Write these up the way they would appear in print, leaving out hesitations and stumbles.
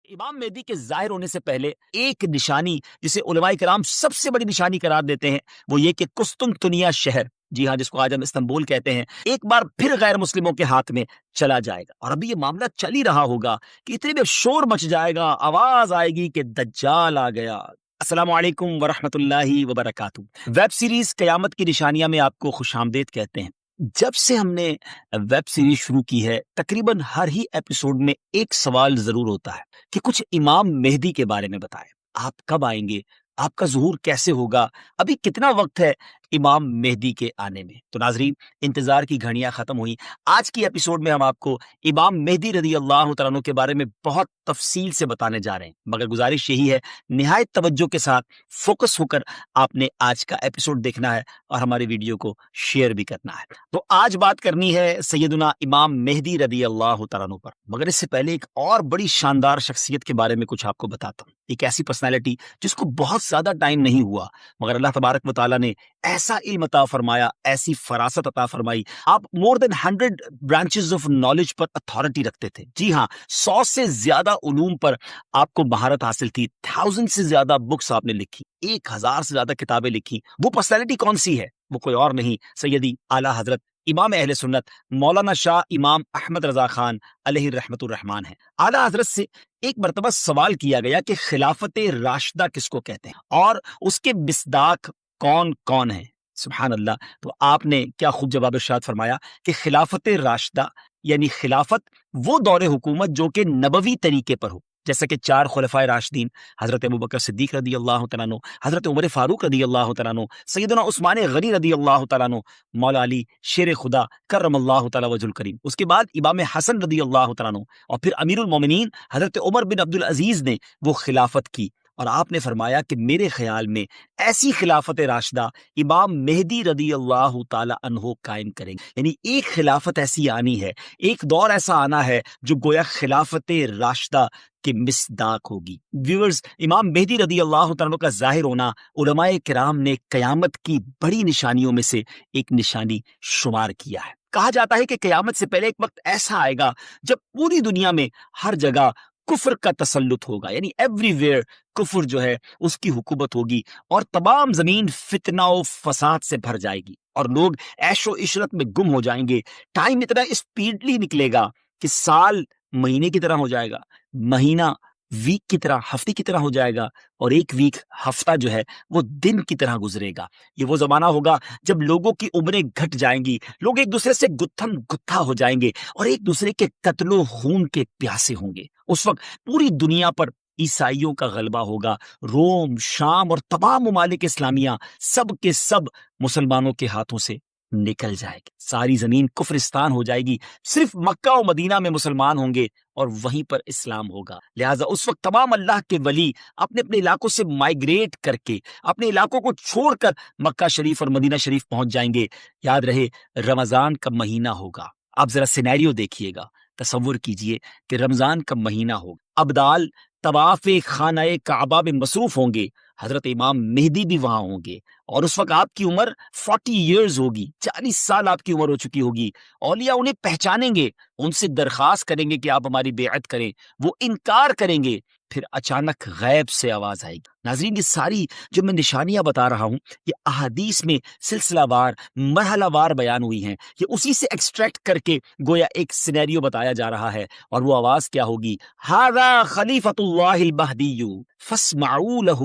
امام مہدی کے ظاہر ہونے سے پہلے ایک نشانی جسے علماء کرام سب سے بڑی نشانی قرار دیتے ہیں وہ یہ کہ قسطنطنیہ شہر، جی ہاں، جس کو آج ہم استنبول کہتے ہیں، ایک بار پھر غیر مسلموں کے ہاتھ میں چلا جائے گا۔ اور ابھی یہ معاملہ چل ہی رہا ہوگا کہ اتنے میں شور مچ جائے گا، آواز آئے گی کہ دجال آ گیا۔ السلام علیکم ورحمۃ اللہ وبرکاتہ۔ ویب سیریز قیامت کی نشانیاں میں آپ کو خوش آمدید کہتے ہیں۔ جب سے ہم نے ویب سیریز شروع کی ہے تقریباً ہر ہی ایپیسوڈ میں ایک سوال ضرور ہوتا ہے کہ کچھ امام مہدی کے بارے میں بتائیں، آپ کب آئیں گے، آپ کا ظہور کیسے ہوگا، ابھی کتنا وقت ہے امام مہدی کے آنے میں۔ تو ناظرین، انتظار کی گھڑیاں ختم ہوئی۔ آج کی ایپیسوڈ میں ہم آپ کو امام مہدی رضی اللہ تعالیٰ عنہ کے بارے میں بہت تفصیل سے بتانے جا رہے ہیں، مگر گزارش یہی ہے نہایت توجہ کے ساتھ فوکس ہو کر آپ نے آج کا ایپیسوڈ دیکھنا ہے اور ہماری ویڈیو کو شیئر بھی کرنا ہے۔ تو آج بات کرنی ہے سیدنا امام مہدی رضی اللہ تعالیٰ عنہ پر، مگر اس سے پہلے ایک اور بڑی شاندار شخصیت کے بارے میں کچھ آپ کو بتاتا ہوں۔ ایک ایسی پرسنالٹی جس کو بہت زیادہ ٹائم نہیں ہوا مگر اللہ تبارک و تعالیٰ نے ایسا علم عطا فرمایا، ایسی فراست عطا فرمائی، آپ مور دین 100 branches of knowledge per authority رکھتے تھے۔ جی ہاں، 100 سے زیادہ علوم پر آپ کو مہارت حاصل تھی، 1000 سے زیادہ بکس آپ نے لکھی، 1000 سے زیادہ کتابیں لکھی۔ وہ پرسنالٹی کون سی ہے؟ وہ کوئی اور نہیں، سیدی اعلیٰ حضرت امام اہل سنت مولانا شاہ امام احمد رضا خان علیہ رحمت الرحمان ہیں۔ اعلیٰ حضرت سے ایک مرتبہ سوال کیا گیا کہ خلافت راشدہ کس کو کہتے ہیں اور اس کے مصداق کون کون ہیں؟ سبحان اللہ، تو آپ نے کیا خوب جواب ارشاد فرمایا کہ خلافت راشدہ یعنی خلافت وہ دور حکومت جو کہ نبوی طریقے پر ہو، جیسا کہ 4 خلفائے راشدین حضرت ابوبکر صدیق رضی اللہ تعالیٰ عنہ، حضرت عمر فاروق رضی اللہ تعالیٰ عنہ، سیدنا عثمان غنی رضی اللہ تعالیٰ عنہ، مولا علی شیر خدا کرم اللہ تعالیٰ وجہ الکریم، اس کے بعد امام حسن رضی اللہ تعالیٰ عنہ، اور پھر امیر المومنین حضرت عمر بن عبد العزیز نے وہ خلافت کی۔ اور آپ نے فرمایا کہ میرے خیال میں ایسی خلافت راشدہ امام مہدی رضی اللہ تعالیٰ عنہ قائم کریں گے، یعنی ایک خلافت ایسی آنی ہے، ایک دور ایسا آنا ہے جو گویا خلافت راشدہ کے مصداق ہوگی۔ ویورز، امام مہدی رضی اللہ تعالیٰ عنہ کا ظاہر ہونا علماء کرام نے قیامت کی بڑی نشانیوں میں سے ایک نشانی شمار کیا ہے۔ کہا جاتا ہے کہ قیامت سے پہلے ایک وقت ایسا آئے گا جب پوری دنیا میں ہر جگہ کفر کا تسلط ہوگا، یعنی ایوری ویئر کفر جو ہے اس کی حکومت ہوگی، اور تمام زمین فتنہ و فساد سے بھر جائے گی اور لوگ عیش و عشرت میں گم ہو جائیں گے۔ ٹائم اتنا اسپیڈلی نکلے گا کہ سال مہینے کی طرح ہو جائے گا، مہینہ ویک کی طرح، ہفتے کی طرح ہو جائے گا، اور ایک ویک ہفتہ جو ہے وہ دن کی طرح گزرے گا۔ یہ وہ زمانہ ہوگا جب لوگوں کی عمریں گھٹ جائیں گی، لوگ ایک دوسرے سے گتھم گتھا ہو جائیں گے اور ایک دوسرے کے قتل و خون کے پیاسے ہوں گے۔ اس وقت پوری دنیا پر عیسائیوں کا غلبہ ہوگا، روم، شام اور تمام ممالک اسلامیہ سب کے سب مسلمانوں کے ہاتھوں سے نکل جائے گی، ساری زمین کفرستان ہو جائے گی، صرف مکہ و مدینہ میں مسلمان ہوں گے اور وہیں پر اسلام ہوگا۔ لہٰذا اس وقت تمام اللہ کے ولی اپنے اپنے علاقوں سے مائیگریٹ کر کے اپنے علاقوں کو چھوڑ کر مکہ شریف اور مدینہ شریف پہنچ جائیں گے۔ یاد رہے رمضان کا مہینہ ہوگا، آپ ذرا سینیریو دیکھیے گا، تصور کیجئے کہ رمضان کا مہینہ ہوگا، ابدال طواف خانہ کعبہ میں مصروف ہوں گے، حضرت امام مہدی بھی وہاں ہوں گے، اور اس وقت آپ کی عمر 40 ایئرز ہوگی، 40 سال آپ کی عمر ہو چکی ہوگی۔ اولیاء انہیں پہچانیں گے، ان سے درخواست کریں گے کہ آپ ہماری بیعت کریں، وہ انکار کریں گے، پھر اچانک غیب سے آواز آئے گی۔ ناظرین، یہ ساری جو میں نشانیاں بتا رہا ہوں یہ احادیث میں سلسلہ وار مرحلہ وار بیان ہوئی ہیں، یہ اسی سے ایکسٹریکٹ کر کے گویا ایک سینیریو بتایا جا رہا ہے، اور وہ آواز کیا ہوگی؟ ھذا خلیفۃ اللہ المہدی فاسمعوا لہ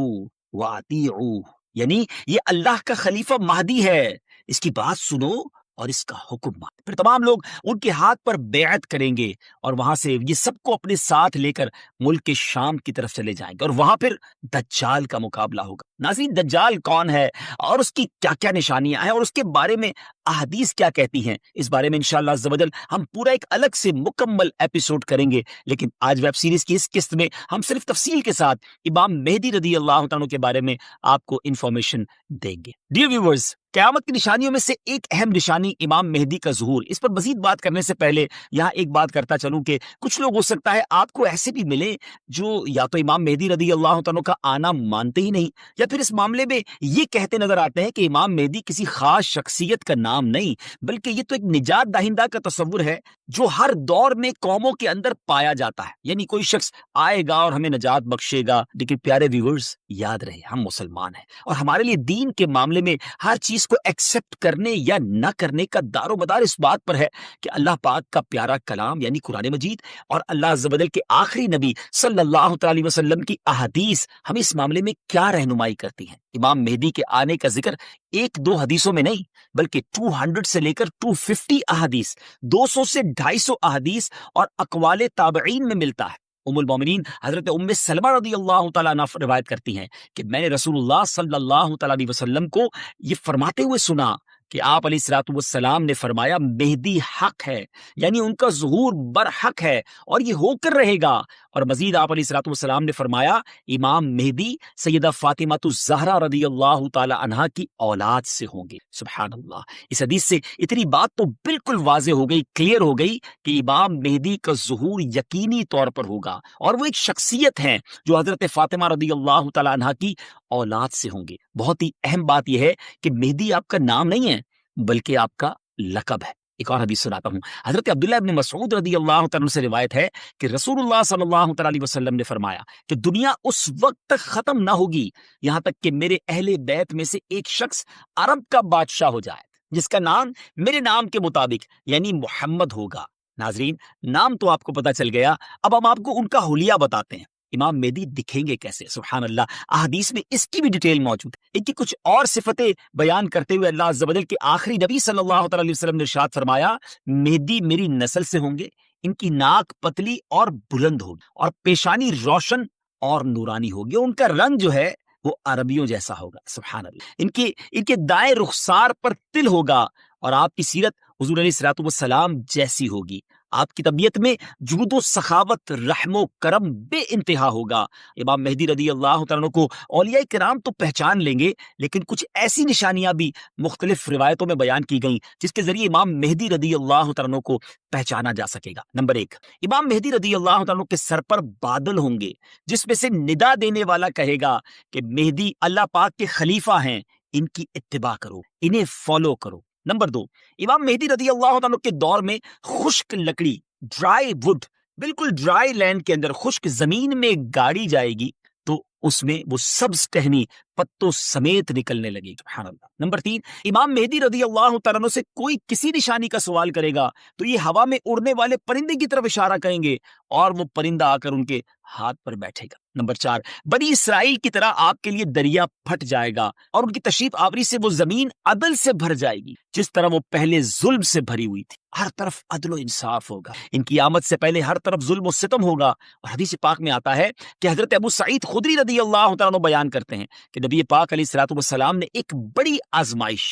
واطیعوہ، یعنی یہ اللہ کا خلیفہ مہدی ہے، اس کی بات سنو اور اس کا حکم مانو۔ پھر تمام لوگ ان کے ہاتھ پر بیعت کریں گے اور وہاں سے یہ سب کو اپنے ساتھ لے کر ملک کے شام کی طرف چلے جائیں گے، اور وہاں پھر دجال کا مقابلہ ہوگا۔ ناظرین، دجال کون ہے اور اس کی کیا کیا نشانیاں ہیں اور اس کے بارے میں احادیث کیا کہتی ہیں، اس بارے میں انشاءاللہ عز و جل ہم پورا ایک الگ سے مکمل ایپیسوڈ کریں گے، لیکن آج ویب سیریز کی اس قسط میں ہم صرف تفصیل کے ساتھ امام مہدی رضی اللہ عنہ کے بارے میں آپ کو انفارمیشن دیں گے۔ ڈیئر ویورز، قیامت کی نشانیوں میں سے ایک اہم نشانی امام مہدی کا ظہور۔ اس پر مزید بات کرنے سے پہلے یہاں ایک بات کرتا چلوں کہ کچھ لوگ ہو سکتا ہے آپ کو ایسے بھی ملے جو یا تو امام مہدی رضی اللہ عنہ کا آنا مانتے ہی نہیں، یا پھر اس معاملے میں یہ کہتے نظر آتے ہیں کہ امام مہدی کسی خاص شخصیت کا نام نہیں، بلکہ یہ تو ایک نجات دہندہ کا تصور ہے جو ہر دور میں قوموں کے اندر پایا جاتا ہے، یعنی کوئی شخص آئے گا اور ہمیں نجات بخشے گا۔ لیکن پیارے ویورز، یاد رہے ہم مسلمان ہیں، اور ہمارے لیے دین کے معاملے میں ہر چیز کو ایکسپٹ کرنے یا نہ کرنے کا دار و مدار اس بات پر ہے کہ اللہ پاک کا پیارا کلام یعنی قرآن مجید اور اللہ عز و جل کے آخری نبی صلی اللہ تعالی علیہ وسلم کی احادیث ہمیں اس معاملے میں کیا رہنمائی کرتی ہیں۔ امام مہدی کے آنے کا ذکر ایک دو حدیثوں میں نہیں، بلکہ 200 سے لے کر 250 احادیث، 200 سے 250 احادیث اور اقوال تابعین میں ملتا ہے۔ ام المومنین حضرت ام سلمہ رضی اللہ تعالیٰ عنہ روایت کرتی ہیں کہ میں نے رسول اللہ صلی اللہ تعالیٰ علیہ وسلم کو یہ فرماتے ہوئے سنا کہ آپ علیہ الصلوۃ والسلام نے فرمایا مہدی حق ہے، یعنی ان کا ظہور برحق ہے اور یہ ہو کر رہے گا۔ اور مزید آپ علیہ الصلوۃ والسلام نے فرمایا امام مہدی سیدہ فاطمہ الزہرا رضی اللہ تعالی عنہا کی اولاد سے ہوں گے۔ سبحان اللہ، اس حدیث سے اتنی بات تو بالکل واضح ہو گئی، کلیئر ہو گئی کہ امام مہدی کا ظہور یقینی طور پر ہوگا، اور وہ ایک شخصیت ہیں جو حضرت فاطمہ رضی اللہ تعالی عنہا کی اولاد سے ہوں گے۔ بہت ہی اہم بات یہ ہے کہ مہدی آپ کا نام نہیں ہے بلکہ آپ کا لقب ہے۔ ایک اور حدیث سناتا ہوں، حضرت عبداللہ ابن مسعود رضی اللہ تعالیٰ عنہ سے روایت ہے کہ رسول اللہ صلی اللہ تعالیٰ علیہ وسلم نے فرمایا کہ دنیا اس وقت تک ختم نہ ہوگی یہاں تک کہ میرے اہل بیت میں سے ایک شخص عرب کا بادشاہ ہو جائے جس کا نام میرے نام کے مطابق یعنی محمد ہوگا۔ ناظرین، نام تو آپ کو پتا چل گیا، اب ہم آپ کو ان کا حلیہ بتاتے ہیں۔ امام مہدی دکھیں گے کیسے؟ سبحان اللہ، احادیث میں اس کی بھی ڈیٹیل موجود ہے۔ ان کی کچھ اور صفتیں بیان کرتے ہوئے اللہ عز و جل کے آخری نبی صلی اللہ تعالی علیہ وسلم نے ارشاد فرمایا مہدی میری نسل سے ہوں گے، ان کی ناک پتلی اور بلند ہوگی اور پیشانی روشن اور نورانی ہوگی، اور ان کا رنگ جو ہے وہ عربیوں جیسا ہوگا۔ سبحان اللہ، ان کے دائیں رخسار پر تل ہوگا، اور آپ کی سیرت حضور علیہ الصلوۃ والسلام جیسی ہوگی۔ آپ کی طبیعت میں جود و سخاوت، رحم و کرم بے انتہا ہوگا۔ امام مہدی رضی اللہ تعالیٰ عنہ کو اولیاء کرام تو پہچان لیں گے، لیکن کچھ ایسی نشانیاں بھی مختلف روایتوں میں بیان کی گئیں جس کے ذریعے امام مہدی رضی اللہ تعالیٰ عنہ کو پہچانا جا سکے گا۔ نمبر 1، امام مہدی رضی اللہ تعالیٰ عنہ کے سر پر بادل ہوں گے جس میں سے ندا دینے والا کہے گا کہ مہدی اللہ پاک کے خلیفہ ہیں، ان کی اتباع کرو، انہیں فالو کرو۔ نمبر 2، امام مہدی رضی اللہ عنہ کے دور میں خشک لکڑی، ڈرائی وڈ، بالکل ڈرائی لینڈ کے اندر خشک زمین میں گاڑی جائے گی تو اس میں وہ سبز ٹہنی پتوں سمیت نکلنے لگے گی۔ سبحان اللہ۔ نمبر 3، امام مہدی رضی اللہ تعالیٰ عنہ سے کوئی کسی نشانی کا سوال کرے گا تو یہ ہوا میں اڑنے والے پرندے کی طرف اشارہ کریں گے اور وہ پرندہ آ کر ان کے ہاتھ پر بیٹھے گا۔ نمبر 4، بنی اسرائیل کی طرح آپ کے لیے دریا پھٹ جائے گا اور ان کی تشریف آوری سے وہ زمین عدل سے بھر جائے گی جس طرح وہ پہلے ظلم سے بھری ہوئی تھی۔ ہر طرف عدل و انصاف ہوگا، ان کی آمد سے پہلے ہر طرف ظلم و ستم ہوگا۔ اور حدیث پاک میں آتا ہے کہ حضرت ابو سعید خدری رضی اللہ تعالیٰ عنہ بیان کرتے ہیں کہ نبی پاک علیہ الصلوۃ والسلام نے ایک بڑی آزمائش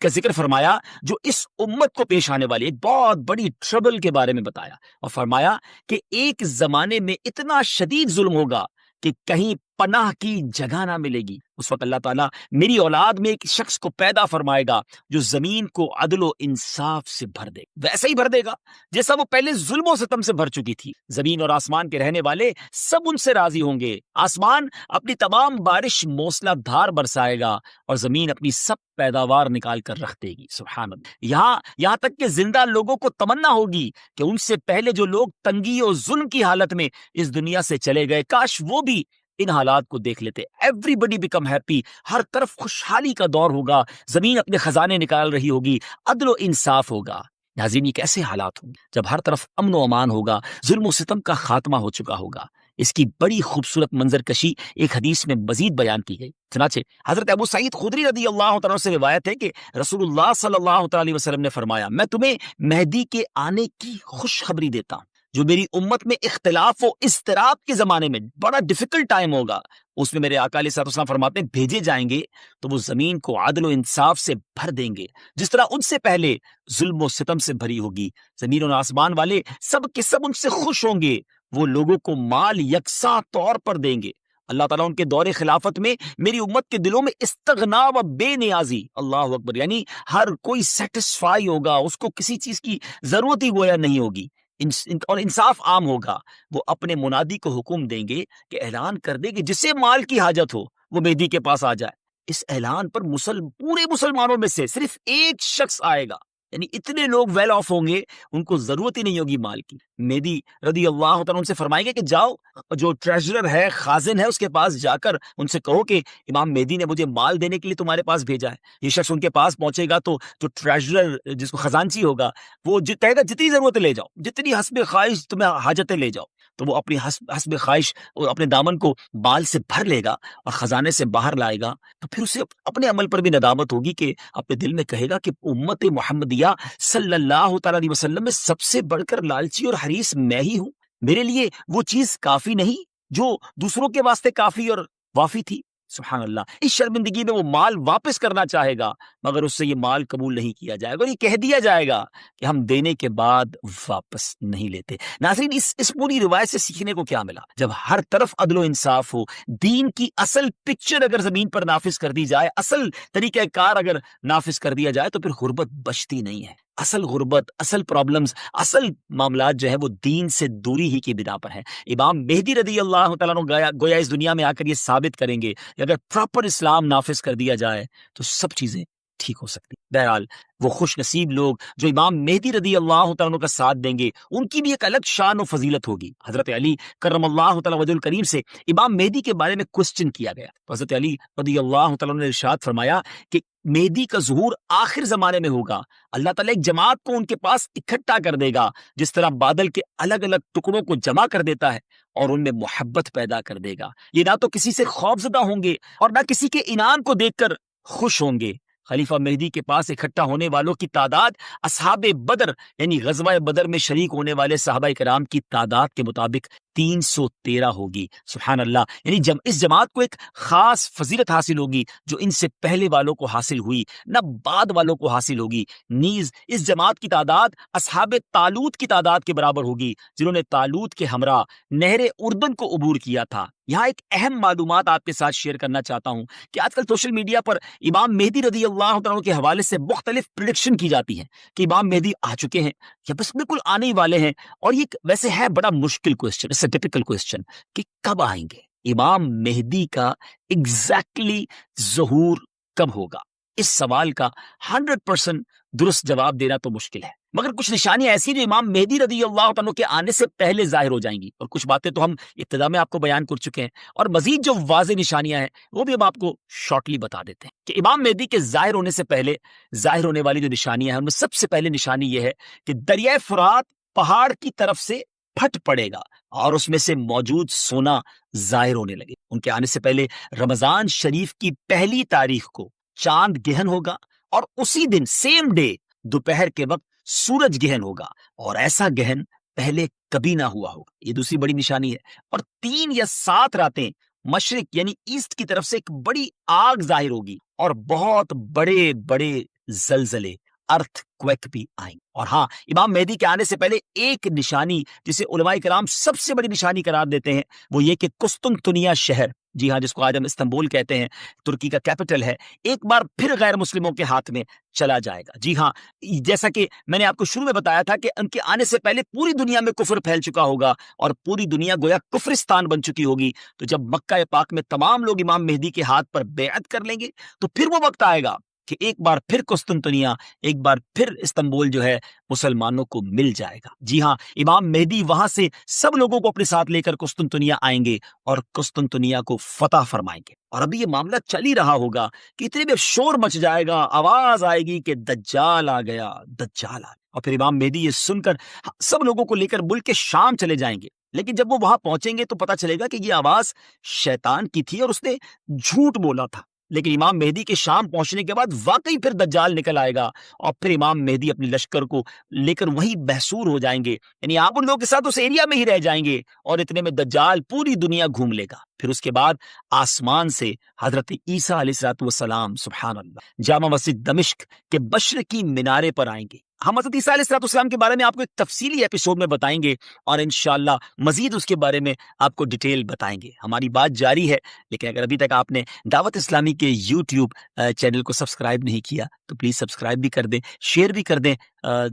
کا ذکر فرمایا جو اس امت کو پیش آنے والی ایک بہت بڑی ٹربل کے بارے میں بتایا، اور فرمایا کہ ایک زمانے میں اتنا شدید ظلم ہوگا کہ کہیں پناہ کی جگہ نہ ملے گی۔ اس وقت اللہ تعالیٰ میری اولاد میں ایک شخص کو پیدا فرمائے گا جو زمین کو عدل و انصاف سے بھر دے گا، ویسا ہی بھر دے گا جیسا وہ پہلے ظلم و ستم سے بھر چکی تھی۔ زمین اور آسمان کے رہنے والے سب ان سے راضی ہوں گے، آسمان اپنی تمام بارش موسلا دھار برسائے گا اور زمین اپنی سب پیداوار نکال کر رکھ دے گی۔ سبحان اللہ، یہاں تک کہ زندہ لوگوں کو تمنا ہوگی کہ ان سے پہلے جو لوگ تنگی اور ظلم کی حالت میں اس دنیا سے چلے گئے کاش وہ بھی ان حالات کو دیکھ لیتے۔ ایوری بڈی بیکم ہیپی، ہر طرف خوشحالی کا دور ہوگا، زمین اپنے خزانے نکال رہی ہوگی، عدل و انصاف ہوگا۔ ناظرین، یہ کیسے حالات ہوں گے جب ہر طرف امن و امان ہوگا، ظلم و ستم کا خاتمہ ہو چکا ہوگا۔ اس کی بڑی خوبصورت منظر کشی ایک حدیث میں مزید بیان کی گئی۔ چنانچہ حضرت ابو سعید خدری رضی اللہ تعالیٰ سے روایت ہے کہ رسول اللہ صلی اللہ تعالیٰ علیہ وسلم نے فرمایا میں تمہیں مہدی کے آنے کی خوشخبری دیتا ہوں جو میری امت میں اختلاف و اضطراب کے زمانے میں بڑا ڈیفیکلٹ ٹائم ہوگا، اس میں میرے آقا علیہ الصلوۃ والسلام فرماتے ہیں بھیجے جائیں گے تو وہ زمین کو عدل و انصاف سے بھر دیں گے جس طرح ان سے پہلے ظلم و ستم سے بھری ہوگی۔ زمین و آسمان والے سب کے سب ان سے خوش ہوں گے، وہ لوگوں کو مال یکساں طور پر دیں گے۔ اللہ تعالیٰ ان کے دور خلافت میں میری امت کے دلوں میں استغنا و بے نیازی، اللہ اکبر، یعنی ہر کوئی سیٹسفائی ہوگا، اس کو کسی چیز کی ضرورت ہی گویا نہیں ہوگی، اور انصاف عام ہوگا۔ وہ اپنے منادی کو حکم دیں گے کہ اعلان کر دے کہ جسے مال کی حاجت ہو وہ مہدی کے پاس آ جائے۔ اس اعلان پر پورے مسلمانوں میں سے صرف ایک شخص آئے گا، یعنی اتنے لوگ ویل آف ہوں گے، ان کو ضرورت ہی نہیں ہوگی مال کی۔ مہدی رضی اللہ تعالیٰ ان سے فرمائیں گے کہ جاؤ، جو ٹریجرر ہے، خازن ہے، اس کے پاس جا کر ان سے کہو کہ امام مہدی نے مجھے مال دینے کے لیے تمہارے پاس بھیجا ہے۔ یہ شخص ان کے پاس پہنچے گا تو جو ٹریجرر، جس کو خزانچی ہوگا، وہ کہے گا جتنی ضرورت لے جاؤ، جتنی حسب خواہش تمہیں حاجتیں لے جاؤ۔ تو وہ اپنی حسب خواہش اپنے دامن کو بال سے بھر لے گا اور خزانے سے باہر لائے گا، تو پھر اسے اپنے عمل پر بھی ندامت ہوگی کہ اپنے دل میں کہے گا کہ امت محمدیہ صلی اللہ تعالیٰ علیہ وسلم میں سب سے بڑھ کر لالچی اور حریص میں ہی ہوں، میرے لیے وہ چیز کافی نہیں جو دوسروں کے واسطے کافی اور وافی تھی۔ سبحان اللہ، اس شرمندگی میں وہ مال واپس کرنا چاہے گا، مگر اس سے یہ مال قبول نہیں کیا جائے گا اور یہ کہہ دیا جائے گا کہ ہم دینے کے بعد واپس نہیں لیتے۔ ناظرین، اس پوری روایت سے سیکھنے کو کیا ملا؟ جب ہر طرف عدل و انصاف ہو، دین کی اصل پکچر اگر زمین پر نافذ کر دی جائے، اصل طریقہ کار اگر نافذ کر دیا جائے، تو پھر غربت بچتی نہیں ہے۔ اصل غربت، اصل پرابلمز، اصل معاملات جو ہے وہ دین سے دوری ہی کی بنا پر ہے۔ امام مہدی رضی اللہ تعالیٰ عنہ گویا اس دنیا میں آ کر یہ ثابت کریں گے کہ اگر پراپر اسلام نافذ کر دیا جائے تو سب چیزیں ٹھیک ہو سکتی۔ بہرحال وہ خوش نصیب لوگ جو امام مہدی رضی اللہ تعالیٰ عنہ کا ساتھ دیں گے، ان کی بھی ایک الگ شان و فضیلت ہوگی۔ حضرت علی کرم اللہ تعالیٰ وجہ الکریم سے امام مہدی کے بارے میں کوسچن کیا گیا تو حضرت علی رضی اللہ تعالیٰ عنہ نے ارشاد فرمایا کہ مہدی کا ظہور آخر زمانے میں ہوگا، اللہ تعالیٰ ایک جماعت کو ان کے پاس اکٹھا کر دے گا، جس طرح بادل کے الگ الگ ٹکڑوں کو جمع کر دیتا ہے اور ان میں محبت پیدا کر دے گا۔ یہ نہ تو کسی سے خوفزدہ ہوں گے اور نہ کسی کے انعام کو دیکھ کر خوش ہوں گے۔ خلیفہ مہدی کے پاس اکٹھا ہونے والوں کی تعداد اصحاب بدر یعنی غزوہ بدر میں شریک ہونے والے صحابہ کرام کی تعداد کے مطابق 313 ہوگی۔ سبحان اللہ، یعنی اس جماعت کو ایک خاص فضیلت حاصل ہوگی جو ان سے پہلے والوں کو حاصل ہوئی نہ بعد والوں کو حاصل ہوگی۔ نیز اس جماعت کی تعداد اصحاب طالوت کی تعداد کے برابر ہوگی، جنہوں نے طالوت کے ہمراہ نہر اردن کو عبور کیا تھا۔ یہاں ایک اہم معلومات آپ کے ساتھ شیئر کرنا چاہتا ہوں کہ آج کل سوشل میڈیا پر امام مہدی رضی اللہ عنہ کے حوالے سے مختلف پریڈکشن کی جاتی ہے کہ امام مہدی آ چکے ہیں یا بس بالکل آنے ہی والے ہیں، اور یہ ویسے ہے بڑا مشکل question, it's a difficult question کہ کب آئیں گے، امام مہدی کا ایگزیکٹلی ظہور کب ہوگا۔ اس سوال کا 100% درست جواب دینا تو مشکل ہے، مگر کچھ نشانیاں ایسی جو امام مہدی رضی اللہ عنہ کے آنے سے پہلے ظاہر ہو جائیں گی، اور کچھ باتیں تو ہم ابتدا میں آپ کو بیان کر چکے ہیں، اور مزید جو واضح نشانیاں ہیں وہ بھی ہم آپ کو شارٹلی بتا دیتے ہیں کہ امام مہدی کے ظاہر ہونے سے پہلے ظاہر ہونے والی جو نشانیاں ہیں ان میں سب سے پہلے نشانی یہ ہے کہ دریائے فرات پہاڑ کی طرف سے پھٹ پڑے گا اور اس میں سے موجود سونا ظاہر ہونے لگے۔ ان کے آنے سے پہلے رمضان شریف کی پہلی تاریخ کو چاند گہن ہوگا، اور اسی دن سیم ڈے دوپہر کے وقت سورج گہن ہوگا، اور ایسا گہن پہلے کبھی نہ ہوا ہوگا۔ یہ دوسری بڑی نشانی ہے۔ اور 3 یا 7 راتیں مشرق یعنی ایسٹ کی طرف سے ایک بڑی آگ ظاہر ہوگی، اور بہت بڑے بڑے زلزلے، ارتھ کویک بھی آئیں۔ اور ہاں، امام مہدی کے آنے سے پہلے ایک نشانی جسے علماء کرام سب سے بڑی نشانی قرار دیتے ہیں وہ یہ کہ قسطنطنیہ شہر، جی ہاں، جس کو آج ہم استنبول کہتے ہیں، ترکی کا کیپٹل ہے، ایک بار پھر غیر مسلموں کے ہاتھ میں چلا جائے گا۔ جی ہاں، جیسا کہ میں نے آپ کو شروع میں بتایا تھا کہ ان کے آنے سے پہلے پوری دنیا میں کفر پھیل چکا ہوگا اور پوری دنیا گویا کفرستان بن چکی ہوگی۔ تو جب مکہ پاک میں تمام لوگ امام مہدی کے ہاتھ پر بیعت کر لیں گے تو پھر وہ وقت آئے گا کہ ایک بار پھر قسطنطنیہ، ایک بار پھر استنبول جو ہے مسلمانوں کو مل جائے گا۔ جی ہاں، امام مہدی وہاں سے سب لوگوں کو اپنے ساتھ لے کر قسطنطنیہ آئیں گے اور قسطنطنیہ کو فتح فرمائیں گے۔ اور ابھی یہ معاملہ چل ہی رہا ہوگا کہ اتنے میں شور مچ جائے گا، آواز آئے گی کہ دجال آ گیا، دجال آ گیا، اور پھر امام مہدی یہ سن کر سب لوگوں کو لے کر ملک کے شام چلے جائیں گے۔ لیکن جب وہ وہاں پہنچیں گے تو پتہ چلے گا کہ یہ آواز شیطان کی تھی اور اس نے جھوٹ بولا تھا۔ لیکن امام مہدی کے شام پہنچنے کے بعد واقعی پھر دجال نکل آئے گا، اور پھر امام مہدی اپنے لشکر کو لے کر وہیں محصور ہو جائیں گے، یعنی آپ ان لوگوں کے ساتھ اس ایریا میں ہی رہ جائیں گے، اور اتنے میں دجال پوری دنیا گھوم لے گا۔ پھر اس کے بعد آسمان سے حضرت عیسیٰ علیہ السلام، سبحان اللہ، جامع مسجد دمشق کے مشرقی مینارے پر آئیں گے۔ ہم حضرت عیسیٰ علیہ السلام کے بارے میں آپ کو ایک تفصیلی ایپیسوڈ میں بتائیں گے اور انشاءاللہ مزید اس کے بارے میں آپ کو ڈیٹیل بتائیں گے. ہماری بات جاری ہے، لیکن اگر ابھی تک آپ نے دعوت اسلامی کے یوٹیوب چینل کو سبسکرائب نہیں کیا تو پلیز سبسکرائب بھی کر دیں، شیئر بھی کر دیں.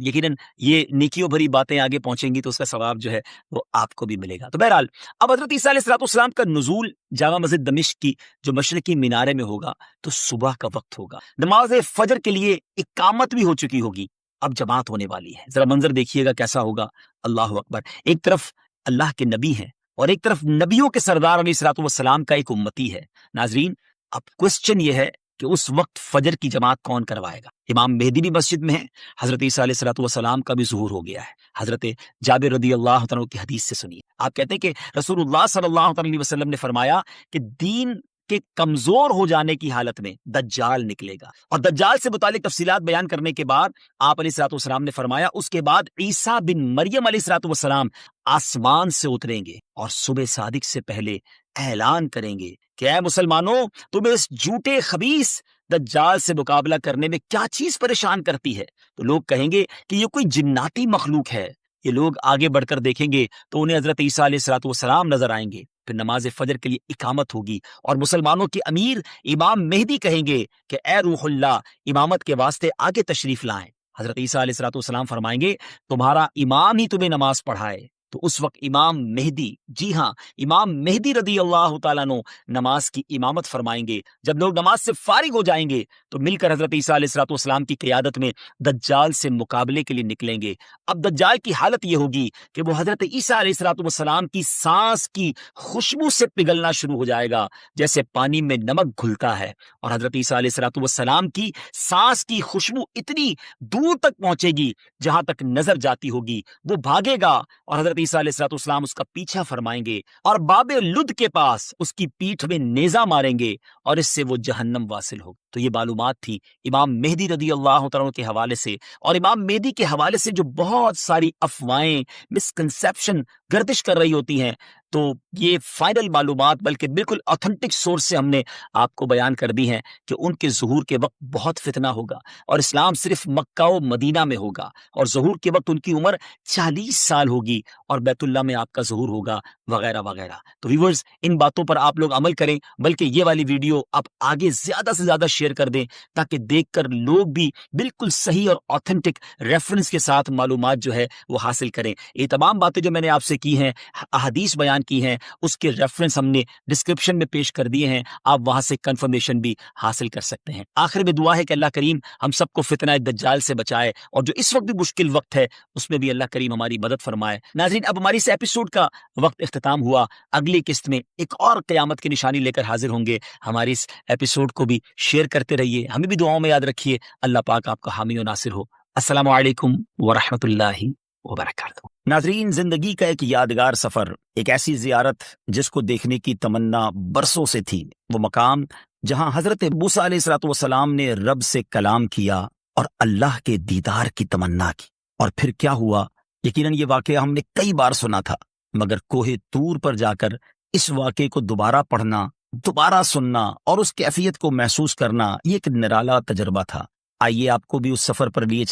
یقیناً یہ نیکیوں بھری باتیں آگے پہنچیں گی تو اس کا ثواب جو ہے وہ آپ کو بھی ملے گا. تو بہرحال اب حضرت عیسیٰ علیہ السلام کا نزول جامع مسجد دمشق کی جو مشرقی مینارے میں ہوگا تو صبح کا وقت ہوگا. نماز فجر کے لیے اقامت بھی ہو چکی ہوگی، اب جماعت ہونے والی ہے. ذرا منظر دیکھیے گا کیسا ہوگا. اللہ اکبر. ایک طرف اللہ کے نبی ہیں اور ایک طرف نبیوں کے سردار علیہ الصلوۃ والسلام کا ایک امتی ہے. ناظرین اب کوسچن یہ ہے کہ اس وقت فجر کی جماعت کون کروائے گا؟ امام مہدی بھی مسجد میں ہے، حضرت عیسیٰ علیہ الصلوۃ والسلام کا بھی ظہور ہو گیا ہے. حضرت جابر رضی اللہ عنہ کی حدیث سے سنیے. آپ کہتے ہیں کہ رسول اللہ صلی اللہ علیہ وسلم نے فرمایا کہ دین کے کمزور ہو جانے کی حالت میں دجال نکلے گا. اور دجال سے متعلق تفصیلات بیان کرنے کے بعد آپ علیہ الصلوۃ والسلام نے فرمایا اس کے بعد عیسیٰ بن مریم علیہ الصلوۃ والسلام آسمان سے اتریں گے اور صبح صادق سے پہلے اعلان کریں گے کہ اے مسلمانوں، تمہیں اس جھوٹے خبیث دجال سے مقابلہ کرنے میں کیا چیز پریشان کرتی ہے؟ تو لوگ کہیں گے کہ یہ کوئی جناتی مخلوق ہے. یہ لوگ آگے بڑھ کر دیکھیں گے تو انہیں حضرت عیسیٰ علیہ الصلوۃ والسلام نظر آئیں گے. پھر نماز فجر کے لیے اقامت ہوگی اور مسلمانوں کے امیر امام مہدی کہیں گے کہ اے روح اللہ، امامت کے واسطے آگے تشریف لائیں. حضرت عیسیٰ علیہ الصلوۃ والسلام فرمائیں گے تمہارا امام ہی تمہیں نماز پڑھائے. تو اس وقت امام مہدی، جی ہاں امام مہدی رضی اللہ تعالیٰ عنہ نماز کی امامت فرمائیں گے. جب لوگ نماز سے فارغ ہو جائیں گے تو مل کر حضرت عیسیٰ علیہ الصلوۃ والسلام کی قیادت میں دجال سے مقابلے کے لیے نکلیں گے. اب دجال کی حالت یہ ہوگی کہ وہ حضرت عیسیٰ علیہ الصلوۃ والسلام کی سانس کی خوشبو سے پگھلنا شروع ہو جائے گا جیسے پانی میں نمک گھلتا ہے. اور حضرت عیسیٰ علیہ الصلوۃ والسلام کی سانس کی خوشبو اتنی دور تک پہنچے گی جہاں تک نظر جاتی ہوگی. وہ بھاگے گا اور حضرت عیسیٰ علیہ الصلوۃ والسلام اس کا پیچھا فرمائیں گے اور باب لد کے پاس اس کی پیٹھ میں نیزہ ماریں گے اور اس سے وہ جہنم واصل ہوگا. تو یہ معلومات تھی امام مہدی رضی اللہ عنہ کے حوالے سے. اور امام مہدی کے حوالے سے جو بہت ساری افواہیں، مسکنسیپشن گردش کر رہی ہوتی ہیں، تو یہ فائنل معلومات بلکہ بالکل آتھنٹک سورس سے ہم نے آپ کو بیان کر دی ہیں کہ ان کے ظہور کے وقت بہت فتنہ ہوگا اور اسلام صرف مکہ و مدینہ میں ہوگا اور ظہور کے وقت ان کی عمر 40 سال ہوگی اور بیت اللہ میں آپ کا ظہور ہوگا وغیرہ وغیرہ. تو ویورز ان باتوں پر آپ لوگ عمل کریں، بلکہ یہ والی ویڈیو آپ آگے زیادہ سے زیادہ شیئر کر دیں تاکہ دیکھ کر لوگ بھی بالکل صحیح اور آتھنٹک ریفرنس کے ساتھ معلومات جو ہے وہ حاصل کریں. یہ تمام باتیں جو میں نے آپ سے کی ہیں، احادیث بیان کی ہیں، اس کے ریفرنس ہم نے ڈسکرپشن میں پیش کر دیے ہیں، آپ وہاں سے کنفرمیشن بھی حاصل کر سکتے ہیں. آخر میں دعا ہے کہ اللہ کریم ہم سب کو فتنہ دجال سے بچائے اور جو اس وقت بھی مشکل وقت ہے اس میں بھی اللہ کریم ہماری مدد فرمائے. ناظرین اب ہماری اس ایپیسوڈ کا وقت اختتام ہوا. اگلی قسط میں ایک اور قیامت کی نشانی لے کر حاضر ہوں گے. ہماری اس ایپیسوڈ کو بھی شیئر کرتے رہیے، ہمیں بھی دعاؤں میں یاد رکھیے. اللہ پاک آپ کا حامی و ناصر ہو. السلام علیکم ورحمۃ اللہ وبرکاتہ. ناظرین زندگی کا ایک یادگار سفر، ایک ایسی زیارت جس کو دیکھنے کی تمنا برسوں سے تھی، وہ مقام جہاں حضرت موسیٰ علیہ الصلوۃ والسلام نے رب سے کلام کیا اور اللہ کے دیدار کی تمنا کی. اور پھر کیا ہوا؟ یقیناً یہ واقعہ ہم نے کئی بار سنا تھا، مگر کوہ طور پر جا کر اس واقعے کو دوبارہ پڑھنا، دوبارہ سننا اور اس کیفیت کو محسوس کرنا یہ ایک نرالا تجربہ تھا. آئیے آپ کو بھی اس سفر پر لیے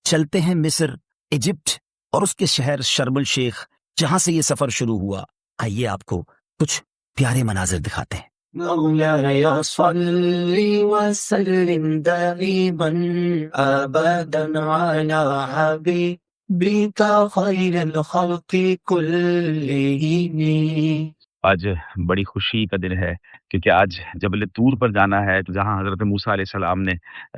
چلتے ہیں مصر، ایجپٹ اور اس کے شہر شرم الشیخ جہاں سے یہ سفر شروع ہوا. آئیے آپ کو کچھ پیارے مناظر دکھاتے ہیں. مولانا صلی وسلم دائما ابدا علی حبیبک خیر الخلق کلہم. آج بڑی خوشی کا دن ہے کیونکہ آج جبل طور پر جانا ہے، تو جہاں حضرت موسیٰ علیہ السلام نے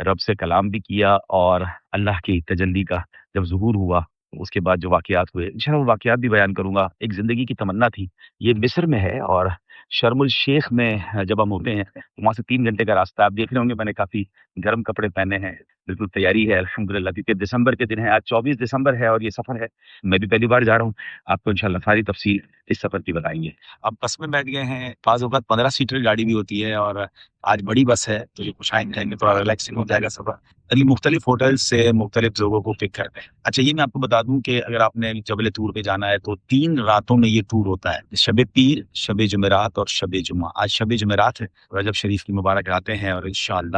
رب سے کلام بھی کیا اور اللہ کی تجلی کا جب ظہور ہوا اس کے بعد جو واقعات ہوئے انشاءاللہ وہ واقعات بھی بیان کروں گا. ایک زندگی کی تمنا تھی. یہ مصر میں ہے اور شرم الشیخ میں جب ہم ہوتے ہیں وہاں سے 3 گھنٹے کا راستہ. آپ دیکھ رہے ہوں گے میں نے کافی گرم کپڑے پہنے ہیں، بالکل تیاری ہے الحمدللہ، کیونکہ دسمبر کے دن ہے. آج 24 دسمبر ہے اور یہ سفر ہے. میں بھی پہلی بار جا رہا ہوں. آپ کو انشاءاللہ ساری تفصیل اس سفر کی بتائیں گے. اب بس میں بیٹھ گئے ہیں. بعض اوقات 15 سیٹر گاڑی بھی ہوتی ہے اور آج بڑی بس ہے تو یہ کچھ آئیں گے، تھوڑا ریلیکسنگ ہو جائے گا سفر. یعنی مختلف ہوٹل سے مختلف لوگوں کو پک کرتے ہیں. اچھا یہ میں آپ کو بتا دوں کہ اگر آپ نے جبل طور پہ جانا ہے تو 3 راتوں میں یہ ٹور ہوتا ہے، شب پیر، شب جمعرات اور شب جمعہ. آج شب جمعرات ہے، رجب شریف کی مبارک راتیں ہیں اور انشاءاللہ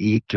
1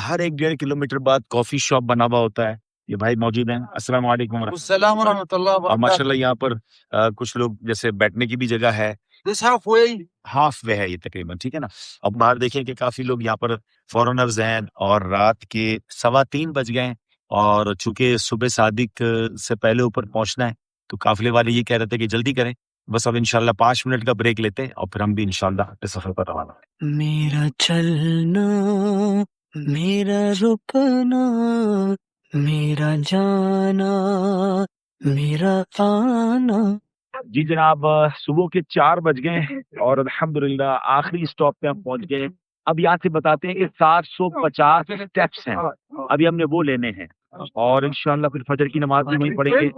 ہر 1-1.5 کلومیٹر بعد کافی شاپ بنا ہوا ہوتا ہے. یہ بھائی موجود ہیں. السلام علیکم ورحمۃ السلام ورحمۃ اللہ اللہ. اور ماشاء اللہ یہاں پر کچھ لوگ جیسے بیٹھنے کی بھی جگہ ہے. This halfway. ہاف وے ہے یہ تقریباً, ٹھیک ہے نا. اب باہر دیکھیں کہ کافی لوگ یہاں پر فورنرز ہیں اور رات کے 3:15 بج گئے ہیں, اور چونکہ صبح صادق سے پہلے اوپر پہنچنا ہے تو قافلے والے یہ کہہ رہے تھے کہ جلدی کریں. بس اب انشاءاللہ 5 منٹ کا بریک لیتے ہیں اور پھر ہم بھی انشاءاللہ اپنے سفر پر روانہ ہیں. میرا چلنا میرا رکنا میرا جانا میرا آنا. جی جناب, صبح کے 4 بج گئے اور الحمدللہ آخری اسٹاپ پہ ہم پہنچ گئے. اب یہاں سے بتاتے ہیں کہ 750 اسٹیپس ہیں, ابھی ہم نے وہ لینے ہیں اور انشاءاللہ پھر فجر کی نماز بھی وہیں پڑھیں گے.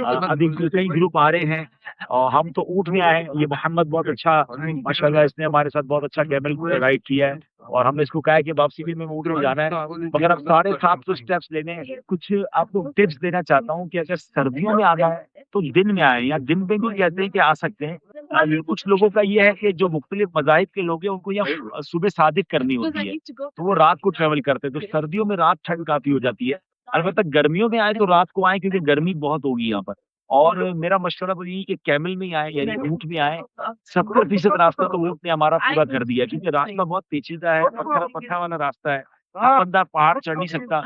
ابھی کئی گروپ آ رہے ہیں اور ہم تو اونٹ میں آئے ہیں. یہ محمد بہت اچھا ماشاءاللہ, اس نے ہمارے ساتھ بہت اچھا کیمل رائڈ کیا ہے اور ہم نے اس کو کہا ہے کہ واپسی بھی میں اونٹ میں جانا ہے, مگر اب 750 اسٹیپس لینے ہیں. کچھ آپ کو ٹپس دینا چاہتا ہوں کہ اگر سردیوں میں آنا ہے تو دن میں آئیں, یا دن میں بھی کہتے ہیں کہ آ سکتے ہیں. کچھ لوگوں کا یہ ہے کہ جو مختلف مذاہب کے لوگ ہیں ان کو یہاں صبح صادق کرنی ہوتی ہے تو وہ رات کو ٹریول کرتے ہیں, تو سردیوں میں رات ٹھنڈ کافی ہو جاتی ہے. البتہ گرمیوں میں آئے تو رات کو آئیں کیونکہ گرمی بہت ہوگی یہاں پر. اور میرا مشورہ تو یہی کہ کیمل میں آئے یعنی اونٹ میں آئے. 70% راستہ تو اونٹ نے ہمارا پورا کر دیا کیونکہ راستہ بہت پیچیدہ ہے, پتھر والا راستہ ہے, بندہ پہاڑ چڑھ نہیں سکتا.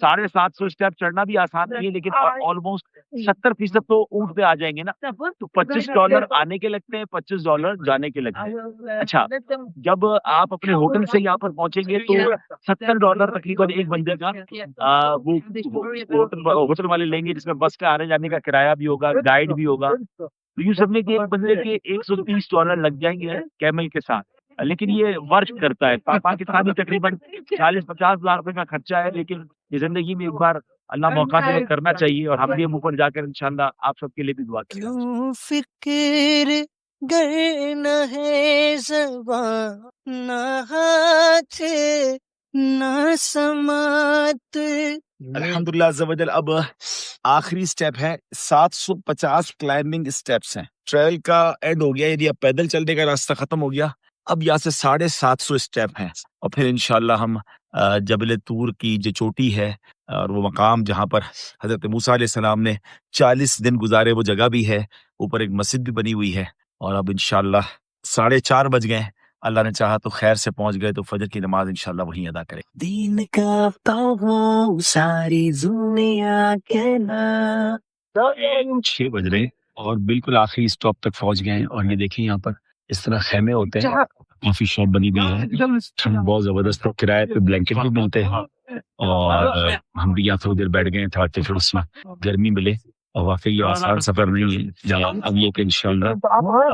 750 اسٹیپ چڑھنا بھی آسان نہیں ہے لیکن آلموسٹ 70% تو اونٹ پہ آ جائیں گے نا. تو $25 آنے کے لگتے ہیں, $25 جانے کے لگتے ہیں. اچھا, جب آپ اپنے ہوٹل سے یہاں پر پہنچیں گے تو $70 تقریباً ایک بندے کا وہ ہوٹل والے لیں گے, جس میں بس کا آنے جانے کا کرایہ بھی ہوگا, گائیڈ بھی ہوگا. تو یوں سمجھے کہ ایک بندے کے $130 لگ جائیں گے کیمل کے ساتھ. لیکن یہ ورک کرتا ہے. پاکستانی تقریباً 40-50 ہزار روپے کا خرچہ ہے, لیکن یہ زندگی میں ایک بار اللہ موقع دے کرنا چاہیے, اور ہم بھی اوپر جا کر انشاءاللہ آپ سب کے لیے بھی دعا کریں. کیوں فکر گر نہ ہے زبان نہ ہاتھ نہ سماعت. الحمدللہ عز و جل. اب آخری اسٹیپ ہے, 750 کلائمبنگ اسٹیپس ہیں. ٹریل کا اینڈ ہو گیا, یعنی اب پیدل چلنے کا راستہ ختم ہو گیا. اب یہاں سے 750 اسٹیپ ہیں اور پھر انشاءاللہ ہم جبل طور کی جو چوٹی ہے اور وہ مقام جہاں پر حضرت موسیٰ علیہ السلام نے 40 دن گزارے, وہ جگہ بھی ہے, اوپر ایک مسجد بھی بنی ہوئی ہے. اور اب انشاءاللہ 4:30 بج گئے, اللہ نے چاہا تو خیر سے پہنچ گئے, تو فجر کی نماز انشاءاللہ وہیں ادا کریں. دین کا پیغام ساری دنیا کے نام. 6 بج رہے اور بالکل آخری اسٹاپ تک پہنچ گئے ہیں. اور یہ دیکھیں یہاں پر اس طرح خیمے ہوتے ہیں, کافی شاپ بنی ہوئی ہے, ٹھنڈ بہت زبردست, کرائے پہ بلینکٹ بھی ملتے ہیں. اور ہم بھی یہاں تھوڑی دیر بیٹھ گئے تاکہ تھوڑی سی گرمی ملے, اور واقعی یہ آسان سفر نہیں ہے. جہاں اب یہ کہ انشاءاللہ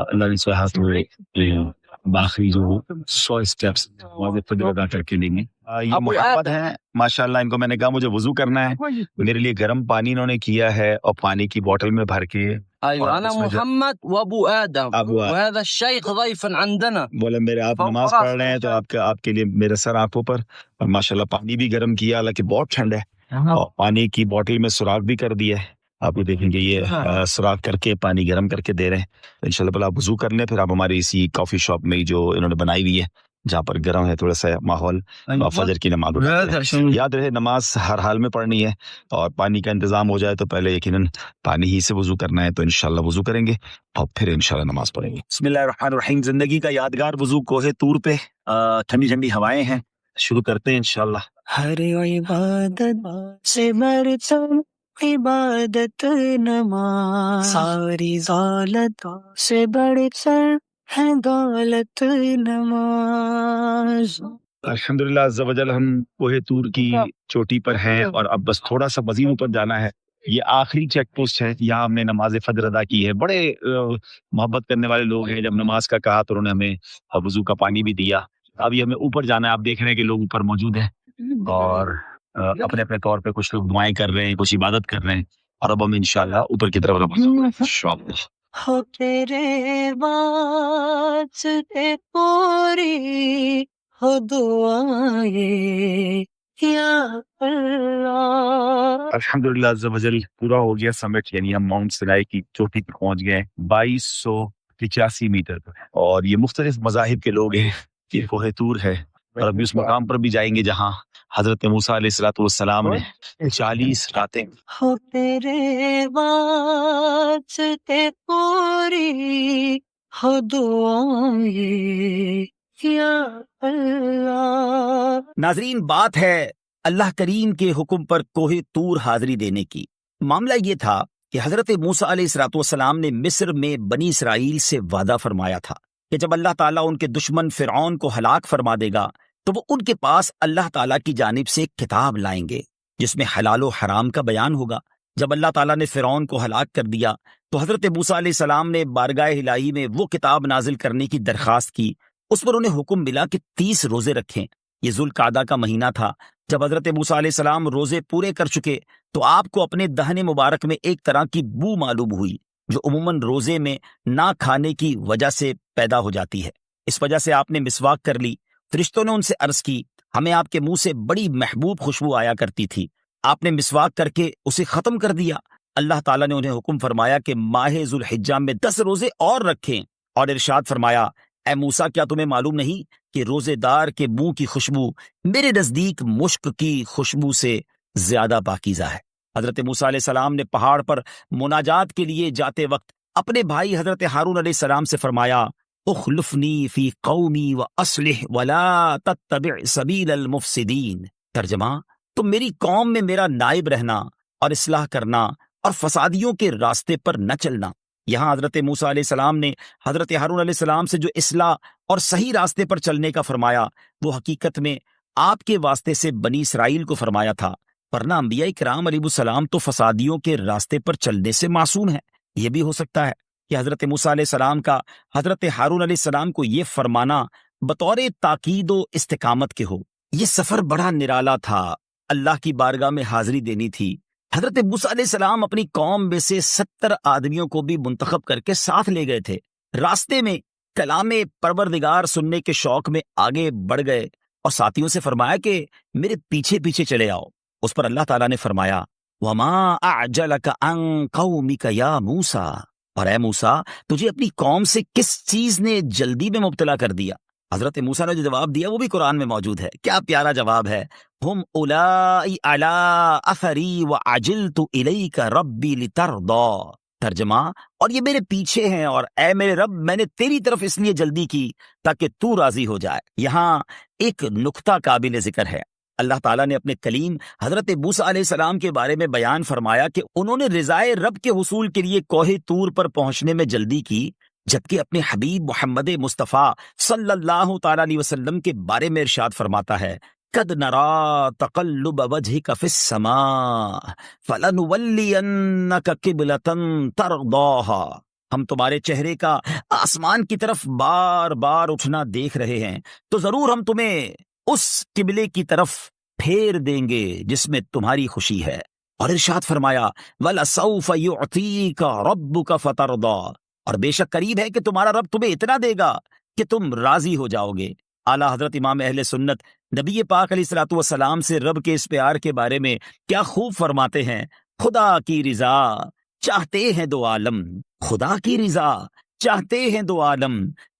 اللہ نے چاہا تو باقی جو 100 اسٹیپس فجر ادا کر کے لیں گے. یہ محمد ہیں ماشاءاللہ, ان کو میں نے کہا مجھے وضو کرنا ہے, میرے لیے گرم پانی انہوں نے کیا ہے اور پانی کی بوتل میں بھر کے. ايوه انا محمد وابو ادم وهذا الشيخ ضيفا عندنا. بولے میرے آپ نماز پڑھ رہے ہیں تو آپ کے لیے میرے سر آنکھوں پر, اور ماشاءاللہ پانی بھی گرم کیا, حالانکہ بہت ٹھنڈ ہے, اور پانی کی بوتل میں سوراخ بھی کر دیا ہے. آپ یہ دیکھیں گے یہ سوراخ کر کے پانی گرم کر کے دے رہے ہیں. انشاءاللہ پہلے آپ وضو کر لیں, پھر آپ ہماری اسی کافی شاپ میں جو انہوں نے بنائی ہوئی ہے جہاں پر گرم ہے تھوڑا سا ماحول, فجر کی نماز یاد رہے نماز ہر حال میں پڑھنی ہے, اور پانی کا انتظام ہو جائے تو پہلے یقیناً پانی ہی سے وضو کرنا ہے. تو انشاءاللہ وضو کریں گے اور پھر انشاءاللہ نماز پڑھیں گے. بسم اللہ الرحمن الرحیم. زندگی کا یادگار وضو کوہ طور پہ, ٹھنڈی ٹھنڈی ہوائیں ہیں, شروع کرتے ہیں انشاءاللہ. ہر عبادت سے برتر عبادت نماز, ساری دولت سے بڑھ کر ہے دولت نماز. الحمدللہ عز و جل ہم کوہ طور کی چوٹی پر ہیں اور اب بس تھوڑا سا مزید اوپر جانا ہے. یہ آخری چیک پوسٹ ہے, یہاں ہم نے نماز فجر ادا کی ہے. بڑے محبت کرنے والے لوگ ہیں, جب نماز کا کہا تو انہوں نے ہمیں وضو کا پانی بھی دیا. ابھی ہمیں اوپر جانا ہے, آپ دیکھ رہے ہیں کہ لوگ اوپر موجود ہیں اور اپنے اپنے طور پہ کچھ لوگ دعائیں کر رہے ہیں, کچھ عبادت کر رہے ہیں, اور اب ہم انشاءاللہ اوپر کی طرف ہو تیرے واسطے پوری ہو دعائیں یا اللہ. الحمدللہ عز و جل پورا ہو گیا سمٹ, یعنی ہم ماؤنٹ سنائی کی چوٹی پر پہنچ گئے 2285 میٹر پر, اور یہ مختلف مذاہب کے لوگ ہیں. یہ کوہ طور ہے, اور ابھی اس مقام پر بھی جائیں گے جہاں حضرت موسیٰ علیہ السلام نے 40 راتیں ہو تیرے واسطے پوری ہو دعائیں یا اللہ. ناظرین، بات ہے اللہ کریم کے حکم پر کوہ طور حاضری دینے کی. معاملہ یہ تھا کہ حضرت موسیٰ علیہ السلام نے مصر میں بنی اسرائیل سے وعدہ فرمایا تھا کہ جب اللہ تعالیٰ ان کے دشمن فرعون کو ہلاک فرما دے گا تو وہ ان کے پاس اللہ تعالیٰ کی جانب سے ایک کتاب لائیں گے جس میں حلال و حرام کا بیان ہوگا. جب اللہ تعالیٰ نے فرعون کو ہلاک کر دیا تو حضرت موسیٰ علیہ السلام نے بارگاہ الہی میں وہ کتاب نازل کرنے کی درخواست کی. اس پر انہیں حکم ملا کہ 30 روزے رکھیں. یہ ذوالقعدہ کا مہینہ تھا. جب حضرت موسیٰ علیہ السلام روزے پورے کر چکے تو آپ کو اپنے دہن مبارک میں ایک طرح کی بو معلوم ہوئی جو عموماً روزے میں نہ کھانے کی وجہ سے پیدا ہو جاتی ہے. اس وجہ سے آپ نے مسواک کر لی. فرشتوں نے ان سے عرض کی ہمیں آپ کے منہ سے بڑی محبوب خوشبو آیا کرتی تھی. آپ نے مسواک کر کے اسے ختم کر دیا. اللہ تعالیٰ نے انہیں حکم فرمایا کہ ماہ ذوالحجہ میں 10 روزے اور رکھیں اور ارشاد فرمایا اے موسیٰ کیا تمہیں معلوم نہیں کہ روزے دار کے منہ کی خوشبو میرے نزدیک مشک کی خوشبو سے زیادہ پاکیزہ ہے. حضرت موسیٰ علیہ السلام نے پہاڑ پر مناجات کے لیے جاتے وقت اپنے بھائی حضرت ہارون علیہ السلام سے فرمایا اخلفنی فی قومی واصلح ولا تتبع سبیل المفسدین. ترجمہ، تم میری قوم میں میرا نائب رہنا اور اصلاح کرنا اور فسادیوں کے راستے پر نہ چلنا. یہاں حضرت موسیٰ علیہ السلام نے حضرت ہارون علیہ السلام سے جو اصلاح اور صحیح راستے پر چلنے کا فرمایا وہ حقیقت میں آپ کے واسطے سے بنی اسرائیل کو فرمایا تھا، ورنہ انبیاء کرام علیہ السلام تو فسادیوں کے راستے پر چلنے سے معصوم ہیں. یہ بھی ہو سکتا ہے کہ حضرت موسیٰ علیہ السلام کا حضرت ہارون علیہ السلام کو یہ فرمانا بطور تاکید و استقامت کے ہو. یہ سفر بڑا نرالا تھا. اللہ کی بارگاہ میں حاضری دینی تھی. حضرت موسیٰ علیہ السلام اپنی قوم میں سے 70 آدمیوں کو بھی منتخب کر کے ساتھ لے گئے تھے. راستے میں کلام پروردگار سننے کے شوق میں آگے بڑھ گئے اور ساتھیوں سے فرمایا کہ میرے پیچھے پیچھے چلے آؤ. اس پر اللہ تعالیٰ نے فرمایا وَمَا أَعْجَلَكَ عَنْ قَوْمِكَ يَا موسیٰ، اور اے موسیٰ تجھے اپنی قوم سے کس چیز نے جلدی میں مبتلا کر دیا؟ حضرت موسیٰ نے جو جواب دیا وہ بھی قرآن میں موجود ہے. کیا پیارا جواب ہے. ہم اولائی علی اثری وعجلت الیک ربی لترضی. ترجمہ، اور یہ میرے پیچھے ہیں اور اے میرے رب میں نے تیری طرف اس لیے جلدی کی تاکہ تو راضی ہو جائے. یہاں ایک نقطہ قابل ذکر ہے. اللہ تعالیٰ نے اپنے کلیم حضرت موسیٰ علیہ السلام کے بارے میں بیان فرمایا کہ انہوں نے رضائے رب کے حصول کے لیے کوہ طور پر پہنچنے میں جلدی کی، جبکہ اپنے حبیب محمد مصطفیٰ صلی اللہ تعالیٰ علیہ وسلم کے بارے میں ارشاد فرماتا ہے قد نرا تقلب وجهك في السماء فلنولينك قبلة ترضاها. ہم تمہارے چہرے کا آسمان کی طرف بار بار اٹھنا دیکھ رہے ہیں تو ضرور ہم تمہیں اس قبلے کی طرف پھیر دیں گے جس میں تمہاری خوشی ہے. اور ارشاد فرمایا وَلَسَوْفَ يُعْطِيكَ رَبُّكَ فَتَرْضَىٰ، اور بے شک قریب ہے کہ تمہارا رب تمہیں اتنا دے گا کہ تم راضی ہو جاؤ گے. اعلیٰ حضرت امام اہل سنت نبی پاک علیہ الصلوۃ والسلام سے رب کے اس پیار کے بارے میں کیا خوب فرماتے ہیں خدا کی رضا چاہتے ہیں دو عالم، خدا کی رضا چاہتے ہیں دو عالم،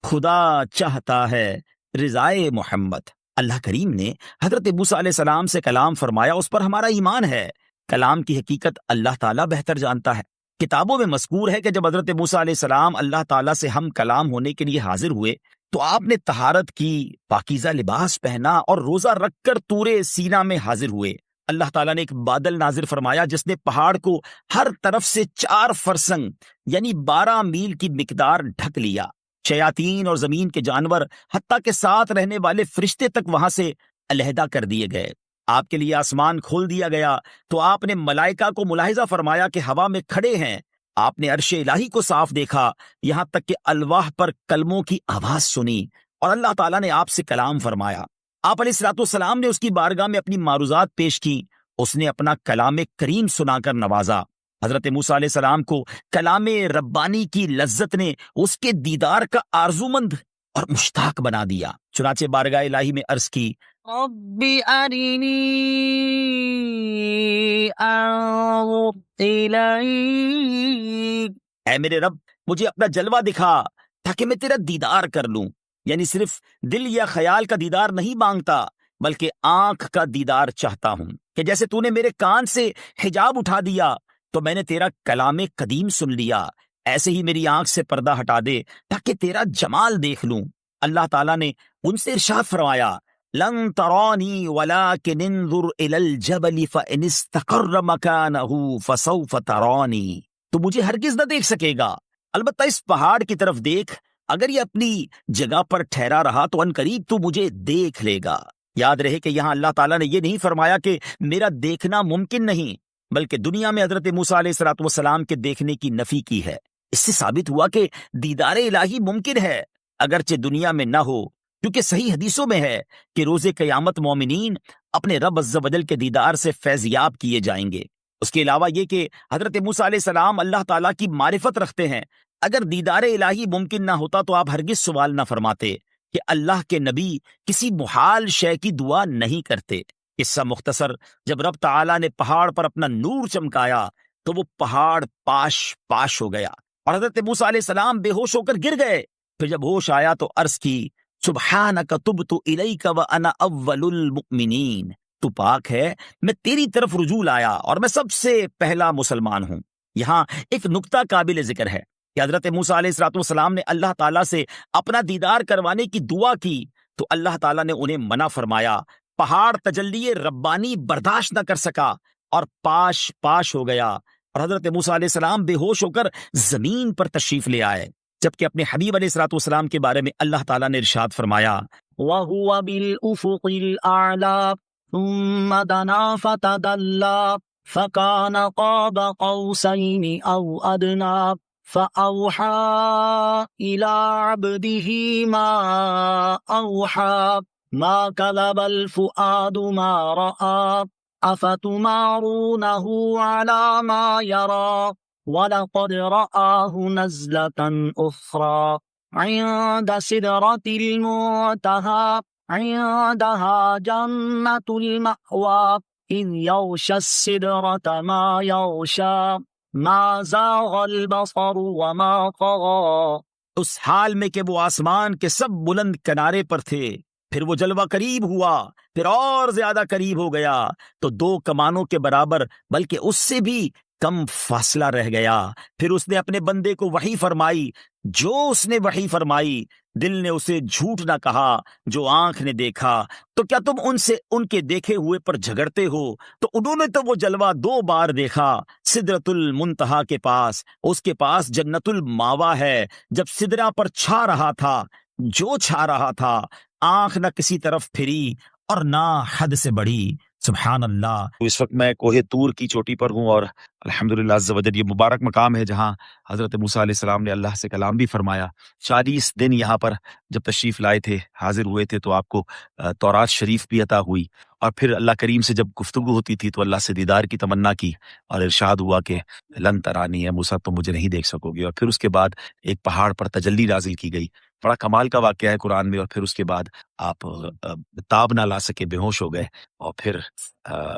خدا چاہتا ہے رضائے محمد. اللہ کریم نے حضرت موسیٰ علیہ السلام سے کلام فرمایا، اس پر ہمارا ایمان ہے. کلام کی حقیقت اللہ تعالیٰ بہتر جانتا ہے. کتابوں میں مذکور ہے کہ جب حضرت موسیٰ علیہ السلام اللہ تعالیٰ سے ہم کلام ہونے کے لیے حاضر ہوئے تو آپ نے طہارت کی، پاکیزہ لباس پہنا اور روزہ رکھ کر طور سینا میں حاضر ہوئے. اللہ تعالیٰ نے ایک بادل نازل فرمایا جس نے پہاڑ کو ہر طرف سے 4 فرسنگ یعنی 12 میل کی مقدار ڈھک لیا. شیاطین اور زمین کے جانور حتیٰ کے ساتھ رہنے والے فرشتے تک وہاں سے علیحدہ کر دیے گئے. آپ کے لیے آسمان کھول دیا گیا تو آپ نے ملائکہ کو ملاحظہ فرمایا کہ ہوا میں کھڑے ہیں. آپ نے عرش الہی کو صاف دیکھا، یہاں تک کہ الواح پر کلموں کی آواز سنی اور اللہ تعالیٰ نے آپ سے کلام فرمایا. آپ علیہ الصلوۃ والسلام نے اس کی بارگاہ میں اپنی معروضات پیش کی. اس نے اپنا کلام کریم سنا کر نوازا. حضرت موسیٰ علیہ السلام کو کلام ربانی کی لذت نے اس کے دیدار کا آرزومند اور مشتاق بنا دیا. چنانچہ بارگاہ الہی میں عرض کی رب أرني أنظر إليك. اے میرے رب مجھے اپنا جلوہ دکھا تاکہ میں تیرا دیدار کر لوں. یعنی صرف دل یا خیال کا دیدار نہیں مانگتا بلکہ آنکھ کا دیدار چاہتا ہوں کہ جیسے تو نے میرے کان سے حجاب اٹھا دیا تو میں نے تیرا کلام قدیم سن لیا، ایسے ہی میری آنکھ سے پردہ ہٹا دے تاکہ تیرا جمال دیکھ لوں۔ اللہ تعالیٰ نے ان سے ارشاد فرمایا لن ترانی ولکن انظر الی الجبل فإن استقر مکانہ فسوف ترانی، تو مجھے ہرگز نہ دیکھ سکے گا، البتہ اس پہاڑ کی طرف دیکھ، اگر یہ اپنی جگہ پر ٹھہرا رہا تو عنقریب تو مجھے دیکھ لے گا۔ یاد رہے کہ یہاں اللہ تعالیٰ نے یہ نہیں فرمایا کہ میرا دیکھنا ممکن نہیں، بلکہ دنیا میں حضرت موسیٰ علیہ السلام کے دیکھنے کی نفی کی ہے۔ اس سے ثابت ہوا کہ دیدار الہی ممکن ہے اگرچہ دنیا میں نہ ہو، کیونکہ صحیح حدیثوں میں ہے کہ روز قیامت مومنین اپنے رب عز و جل کے دیدار سے فیضیاب کیے جائیں گے۔ اس کے علاوہ یہ کہ حضرت موسیٰ علیہ السلام اللہ تعالیٰ کی معرفت رکھتے ہیں، اگر دیدار الہی ممکن نہ ہوتا تو آپ ہرگز سوال نہ فرماتے کہ اللہ کے نبی کسی محال شے کی دعا نہیں کرتے۔ قصہ مختصر، جب رب تعالیٰ نے پہاڑ پر اپنا نور چمکایا تو وہ پہاڑ پاش پاش ہو گیا اور حضرت موسیٰ علیہ السلام بے ہوش ہو کر گر گئے۔ پھر جب ہوش آیا تو عرض کی سبحانک تبت الیک وانا اول المؤمنین، تو پاک ہے، میں تیری طرف رجوع لایا اور میں سب سے پہلا مسلمان ہوں۔ یہاں ایک نکتہ قابل ذکر ہے کہ حضرت موسیٰ علیہ السلام نے اللہ تعالیٰ سے اپنا دیدار کروانے کی دعا کی تو اللہ تعالیٰ نے انہیں منع فرمایا، پہاڑ تجلی ربانی برداشت نہ کر سکا اور پاش پاش ہو گیا اور حضرت موسیٰ علیہ السلام بے ہوش ہو کر زمین پر تشریف لے آئے، جبکہ اپنے حبیب علیہ السلام کے بارے میں اللہ تعالیٰ نے ارشاد فرمایا وَهُوَ بِالْأُفُقِ الْأَعْلَى ثُمَّ دَنَا فَتَدَلَّى فَكَانَ قَابَ قَوْسَيْنِ أَوْ أَدْنَى فَأَوْحَى إِلَى عَبْدِهِ مَا أَوْحَى مَا كَذَبَ الْفُؤَادُ مَا رَأَى أَفَتُمَارُونَهُ عَلَى مَا يَرَى وَلَقَدْ رَآهُ نَزْلَةً أُخْرَى عِندَ سِدْرَةِ الْمُنتَهَى عِندَهَا جَنَّةُ الْمَأْوَى إِذْ يَغْشَى السِّدْرَةَ مَا يَغْشَى مَا زَاغَ الْبَصَرُ وَمَا طَغَى۔ اس حال میں کہ وہ آسمان کے سب بلند کنارے پر تھے، پھر وہ جلوہ قریب ہوا، پھر اور زیادہ قریب ہو گیا تو 2 کمانوں کے برابر بلکہ اس سے بھی کم فاصلہ رہ گیا۔ پھر اس نے اپنے بندے کو وحی فرمائی، جو اس نے وحی فرمائی دل نے اسے جھوٹ نہ کہا، جو آنکھ نے دیکھا تو کیا تم ان سے ان کے دیکھے ہوئے پر جھگڑتے ہو؟ تو انہوں نے تو وہ جلوہ 2 بار دیکھا، سدرۃ المنتہا کے پاس، اس کے پاس جنت الماوا ہے۔ جب سدرہ پر چھا رہا تھا، جو چھا رہا تھا، آنکھ نہ کسی طرف پھری اور نہ حد سے بڑھی۔ سبحان اللہ۔ اس وقت میں کوہ طور کی چوٹی پر ہوں اور الحمدللہ عز و جل یہ مبارک مقام ہے جہاں حضرت موسیٰ علیہ السلام نے اللہ سے کلام بھی فرمایا۔ 40 دن یہاں پر جب تشریف لائے تھے، حاضر ہوئے تھے، تو آپ کو تورات شریف بھی عطا ہوئی، اور پھر اللہ کریم سے جب گفتگو ہوتی تھی تو اللہ سے دیدار کی تمنا کی اور ارشاد ہوا کہ لن ترانی ہے موسیٰ، تم مجھے نہیں دیکھ سکو گے، اور پھر اس کے بعد ایک پہاڑ پر تجلی نازل کی گئی۔ بڑا کمال کا واقعہ ہے قرآن میں، اور پھر اس کے بعد آپ تاب نہ لا سکے، بے ہوش ہو گئے، اور پھر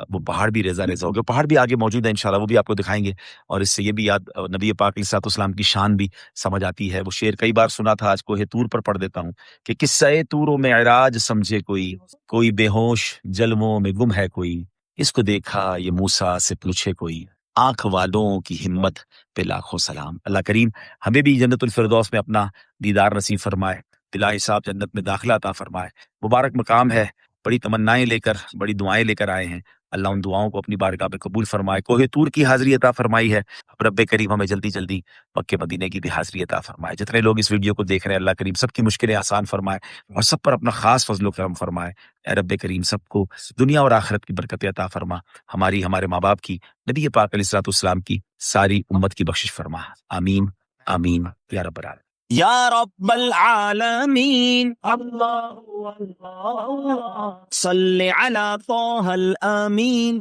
وہ پہاڑ بھی ریزہ ریزہ ہو گیا۔ پہاڑ بھی آگے موجود ہے انشاءاللہ، وہ بھی آپ کو دکھائیں گے، اور اس سے یہ بھی یاد نبی پاک علیہ الصلوۃ والسلام کی شان بھی سمجھ آتی ہے۔ وہ شعر کئی بار سنا تھا، آج کوہ طور پر پڑھ دیتا ہوں کہ قصہ طور و معراج سمجھے کوئی بے ہوش جلووں میں گم ہے کوئی، اس کو دیکھا یہ موسیٰ سے پوچھے کوئی، آنکھ والوں کی ہمت پہ لاکھوں سلام۔ اللہ کریم ہمیں بھی جنت الفردوس میں اپنا دیدار نصیب فرمائے، بلا حساب جنت میں داخلہ عطا فرمائے۔ مبارک مقام ہے، بڑی تمنائیں لے کر، بڑی دعائیں لے کر آئے ہیں، اللہ ان دعاؤں کو اپنی بارگاہ میں قبول فرمائے۔ کوہ طور کی حاضری عطا فرمائی ہے، اب رب کریم ہمیں جلدی جلدی مکہ مدینے کی بھی حاضری عطا فرمائے۔ جتنے لوگ اس ویڈیو کو دیکھ رہے ہیں، اللہ کریم سب کی مشکلیں آسان فرمائے اور سب پر اپنا خاص فضل و کرم فرمائے۔ اے رب کریم سب کو دنیا اور آخرت کی برکت عطا فرما، ہماری، ہمارے ماں باپ کی، نبی پاک علیہ الصلوۃ والسلام کی، ساری امت کی بخشش فرما، آمین آمین یا رب العالمین۔ یا رب العالمین اللہ صلی علی طہ الامین۔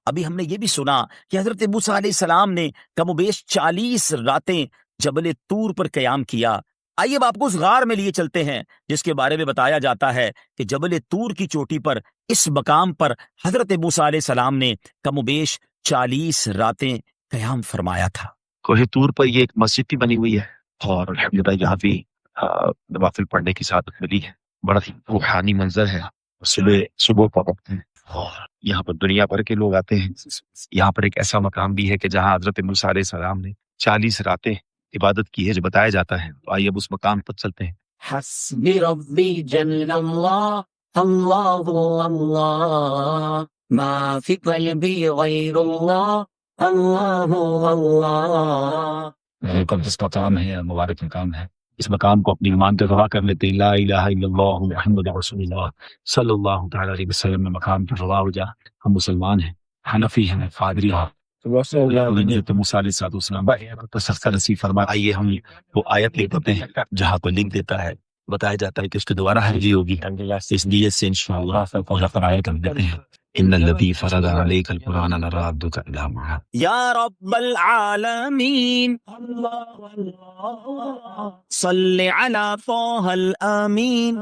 ابھی ہم نے یہ بھی سنا کہ حضرت موسیٰ علیہ السلام نے کم و بیش 40 راتیں جبل طور پر قیام کیا۔ آئیے اب آپ کو اس غار میں لیے چلتے ہیں جس کے بارے میں بتایا جاتا ہے کہ جبل طور کی چوٹی پر، اس مقام پر حضرت موسیٰ علیہ السلام نے کم و بیش 40 راتیں قیام فرمایا تھا۔ کوہ طور پر یہ ایک مسجد بھی بنی ہوئی ہے، اور الحمدللہ یہاں بھی نوافل پڑھنے کی سعادت ملی ہے۔ بڑا ہی روحانی منظر ہے. صبح کا وقت ہے اور یہاں پر دنیا بھر کے لوگ آتے ہیں. یہاں پر ایک ایسا مقام بھی ہے کہ جہاں حضرت موسیٰ علیہ السلام نے 40 راتیں عبادت کی ہے جو بتایا جاتا ہے. تو آئیے اب اس مقام پر چلتے ہیں. حسبی ربی جل اللہ اللہ اللہ ما فی قلبی غیر اللہ اللہ اللہ. مقدس مقام ہے، مبارک مقام ہے. اس مقام کو اپنی ایمان پہ گواہ کر لیتے ہیں. لا الہ الا اللہ محمد رسول اللہ صلی اللہ تعالی علیہ وسلم میں مقام کی گواہ ہو جا. ہم مسلمان ہیں، حنفی ہیں، قادری ہیں. حضرت موسیٰ علیہ السلام کو سختہ نصیب فرما. آئیے ہم وہ آیت لے لیتے ہیں جہاں کو لنک دیتا ہے، بتایا جاتا ہے کہ اس کے دوبارہ حاضری ہوگی. اس نیت سے انشاءاللہ اور آیت ہم دیتے ہیں. ان الذی فرض علیک القرآن لرادک الی معاد. یا رب العالمین صلی علی طہ الامین.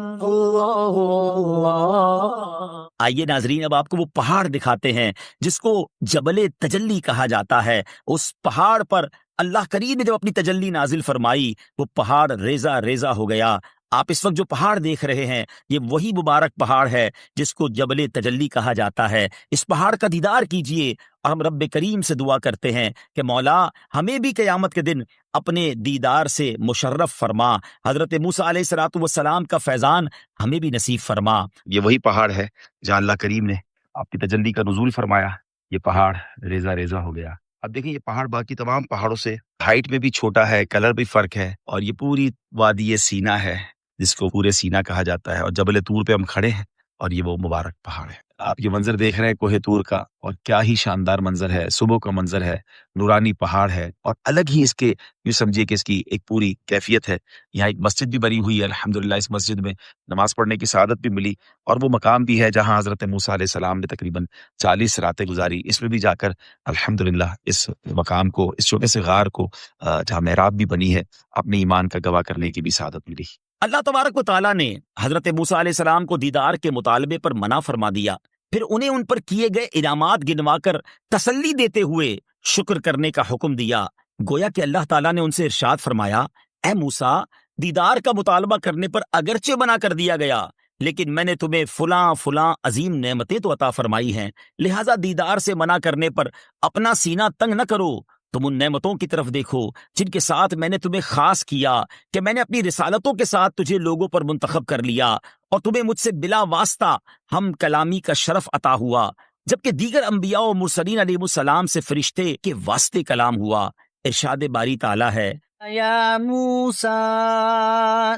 آئیے ناظرین اب آپ کو وہ پہاڑ دکھاتے ہیں جس کو جبل تجلی کہا جاتا ہے. اس پہاڑ پر اللہ کریم نے جب اپنی تجلی نازل فرمائی وہ پہاڑ ریزہ ریزہ ہو گیا. آپ اس وقت جو پہاڑ دیکھ رہے ہیں یہ وہی مبارک پہاڑ ہے جس کو جبل تجلی کہا جاتا ہے. اس پہاڑ کا دیدار کیجئے اور ہم رب کریم سے دعا کرتے ہیں کہ مولا ہمیں بھی قیامت کے دن اپنے دیدار سے مشرف فرما. حضرت موسیٰ علیہ الصلوۃ والسلام کا فیضان ہمیں بھی نصیب فرما. یہ وہی پہاڑ ہے جہاں اللہ کریم نے آپ کی تجلی کا نزول فرمایا. یہ پہاڑ ریزہ ریزہ ہو گیا. اب دیکھیں یہ پہاڑ باقی تمام پہاڑوں سے ہائٹ میں بھی چھوٹا ہے، کلر بھی فرق ہے، اور یہ پوری وادی سینا ہے جس کو پورے سینا کہا جاتا ہے. اور جبل طور پہ ہم کھڑے ہیں اور یہ وہ مبارک پہاڑ ہے. آپ یہ منظر دیکھ رہے ہیں کوہ طور کا، اور کیا ہی شاندار منظر ہے. صبح کا منظر ہے، نورانی پہاڑ ہے، اور الگ ہی اس کے یوں سمجھیے کہ اس کی ایک پوری کیفیت ہے. یہاں ایک مسجد بھی بنی ہوئی ہے الحمدللہ. اس مسجد میں نماز پڑھنے کی سعادت بھی ملی، اور وہ مقام بھی ہے جہاں حضرت موسیٰ علیہ السلام نے تقریباً 40 راتیں گزاری. اس میں بھی جا کر الحمدللہ اس مقام کو، اس چھوٹے سے غار کو جہاں محراب بھی بنی ہے، اپنے ایمان کا گواہ کرنے کی بھی سعادت ملی. اللہ تبارک و تعالیٰ نے حضرت موسیٰ علیہ السلام کو دیدار کے مطالبے پر منع فرما دیا. پھر انہیں ان پر کیے گئے انعامات گنوا کر تسلی دیتے ہوئے شکر کرنے کا حکم دیا. گویا کہ اللہ تعالیٰ نے ان سے ارشاد فرمایا، اے موسیٰ دیدار کا مطالبہ کرنے پر اگرچہ منع کر دیا گیا لیکن میں نے تمہیں فلاں فلاں عظیم نعمتیں تو عطا فرمائی ہیں، لہٰذا دیدار سے منع کرنے پر اپنا سینہ تنگ نہ کرو. تم ان نعمتوں کی طرف دیکھو جن کے ساتھ میں نے تمہیں خاص کیا کہ میں نے اپنی رسالتوں کے ساتھ تجھے لوگوں پر منتخب کر لیا اور تمہیں مجھ سے بلا واسطہ ہم کلامی کا شرف عطا ہوا، جبکہ دیگر انبیاء و مرسلین علیہ السلام سے فرشتے کے واسطے کلام ہوا. ارشاد باری تعالیٰ ہے، يا موسى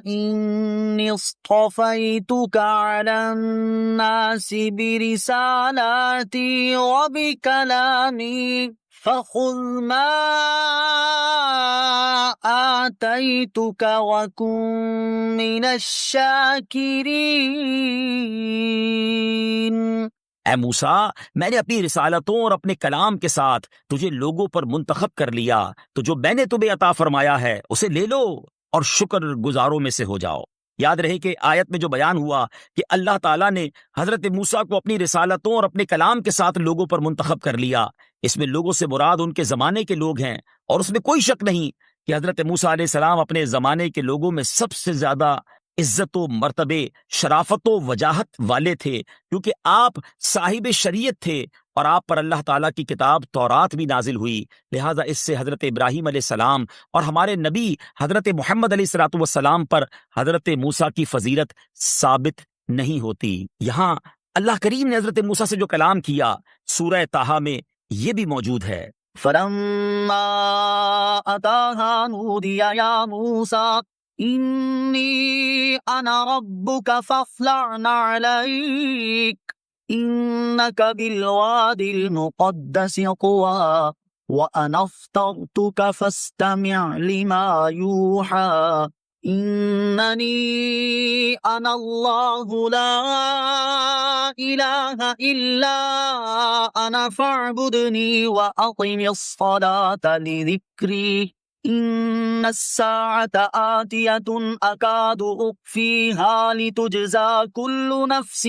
إني اصطفيتك على الناس برسالاتي وبكلامي فخذ ما آتيتك وكن من الشاكرين. اے موسیٰ میں نے اپنی رسالتوں اور اپنے کلام کے ساتھ تجھے لوگوں پر منتخب کر لیا، تو جو میں نے تمہیں عطا فرمایا ہے اسے لے لو اور شکر گزاروں میں سے ہو جاؤ. یاد رہے کہ آیت میں جو بیان ہوا کہ اللہ تعالیٰ نے حضرت موسیٰ کو اپنی رسالتوں اور اپنے کلام کے ساتھ لوگوں پر منتخب کر لیا، اس میں لوگوں سے مراد ان کے زمانے کے لوگ ہیں، اور اس میں کوئی شک نہیں کہ حضرت موسیٰ علیہ السلام اپنے زمانے کے لوگوں میں سب سے زیادہ عزت و مرتبے، شرافت و وجاہت والے تھے، کیونکہ آپ صاحب شریعت تھے اور آپ پر اللہ تعالیٰ کی کتاب تورات بھی نازل ہوئی. لہٰذا اس سے حضرت ابراہیم علیہ السلام اور ہمارے نبی حضرت محمد علیہ الصلوۃ والسلام پر حضرت موسیٰ کی فضیلت ثابت نہیں ہوتی. یہاں اللہ کریم نے حضرت موسیٰ سے جو کلام کیا سورہ طٰہٰ میں یہ بھی موجود ہے. فلما أتاها نودي يا موسى إني أنا ربك فاخلع عليك إنك بالواد المقدس طوى وأنا اخترتك فاستمع لما يوحى إنني أنا الله لا إله إلا أنا فاعبدني وأقم الصلاة لذكري إن الساعة آتية أكاد أخفيها لتجزى كل نفس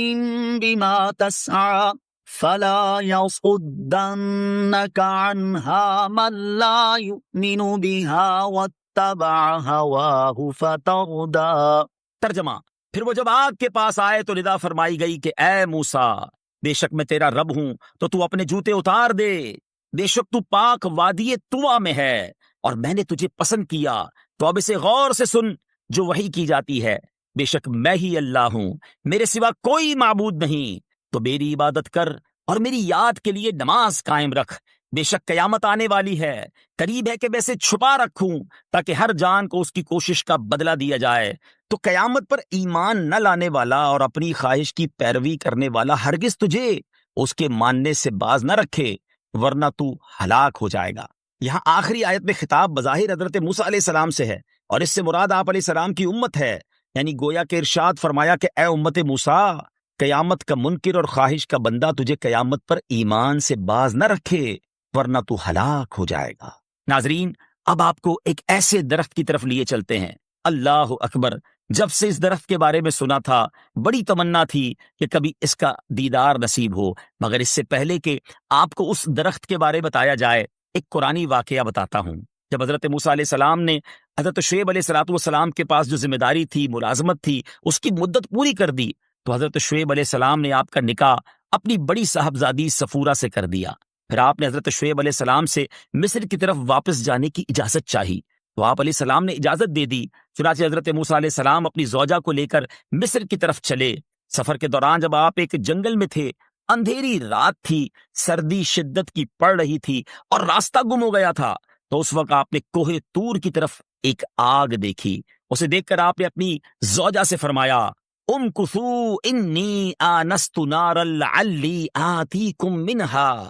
بما تسعى فلا يصدنك عنها من لا يؤمن بها واتبع هواه فتردى. ترجمہ، پھر وہ جب آگ کے پاس آئے تو ندا فرمائی گئی کہ اے موسیٰ، بے شک میں تیرا رب ہوں تو تو اپنے جوتے اتار دے، بے شک تو پاک وادی طوا میں ہے اور میں نے تجھے پسند کیا، تو اب اسے غور سے سن جو وحی کی جاتی ہے، بے شک میں ہی اللہ ہوں، میرے سوا کوئی معبود نہیں، تو میری عبادت کر اور میری یاد کے لیے نماز قائم رکھ، بے شک قیامت آنے والی ہے، قریب ہے کہ میں اسے چھپا رکھوں تاکہ ہر جان کو اس کی کوشش کا بدلہ دیا جائے، تو قیامت پر ایمان نہ لانے والا اور اپنی خواہش کی پیروی کرنے والا ہرگز تجھے اس کے ماننے سے باز نہ رکھے، ورنہ تو ہلاک ہو جائے گا۔ یہاں آخری آیت میں خطاب بظاہر حضرت موسیٰ علیہ السلام سے ہے، اور اس سے مراد آپ علیہ السلام کی امت ہے، یعنی گویا کہ ارشاد فرمایا کہ اے امت موسیٰ، قیامت کا منکر اور خواہش کا بندہ تجھے قیامت پر ایمان سے باز نہ رکھے، ورنہ تو ہلاک ہو جائے گا۔ ناظرین، اب آپ کو ایک ایسے درخت کی طرف لیے چلتے ہیں۔ اللہ اکبر! جب سے اس درخت کے بارے میں سنا تھا بڑی تمنا تھی کہ کبھی اس کا دیدار نصیب ہو، مگر اس سے پہلے کہ آپ کو اس درخت کے بارے بتایا جائے، ایک قرآنی واقعہ بتاتا ہوں۔ جب حضرت موسیٰ علیہ السلام نے حضرت شعیب علیہ السلام کے پاس جو ذمہ داری تھی، ملازمت تھی، اس کی مدت پوری کر دی، تو حضرت شعیب علیہ السلام نے آپ کا نکاح اپنی بڑی صاحبزادی صفورہ سے کر دیا۔ پھر آپ نے حضرت شعیب علیہ السلام سے مصر کی طرف واپس جانے کی اجازت چاہی، تو آپ علیہ السلام نے اجازت دے دی۔ چنانچہ حضرت موسیٰ علیہ السلام اپنی زوجہ کو لے کر مصر کی طرف چلے۔ سفر کے دوران جب آپ ایک جنگل میں تھے، اندھیری رات تھی، سردی شدت کی پڑ رہی تھی اور راستہ گم ہو گیا تھا، تو اس وقت آپ نے کوہ طور کی طرف ایک آگ دیکھی۔ اسے دیکھ کر آپ نے اپنی زوجہ سے فرمایا، امکثوا انی آنست نارا لعلی آتیکم منہا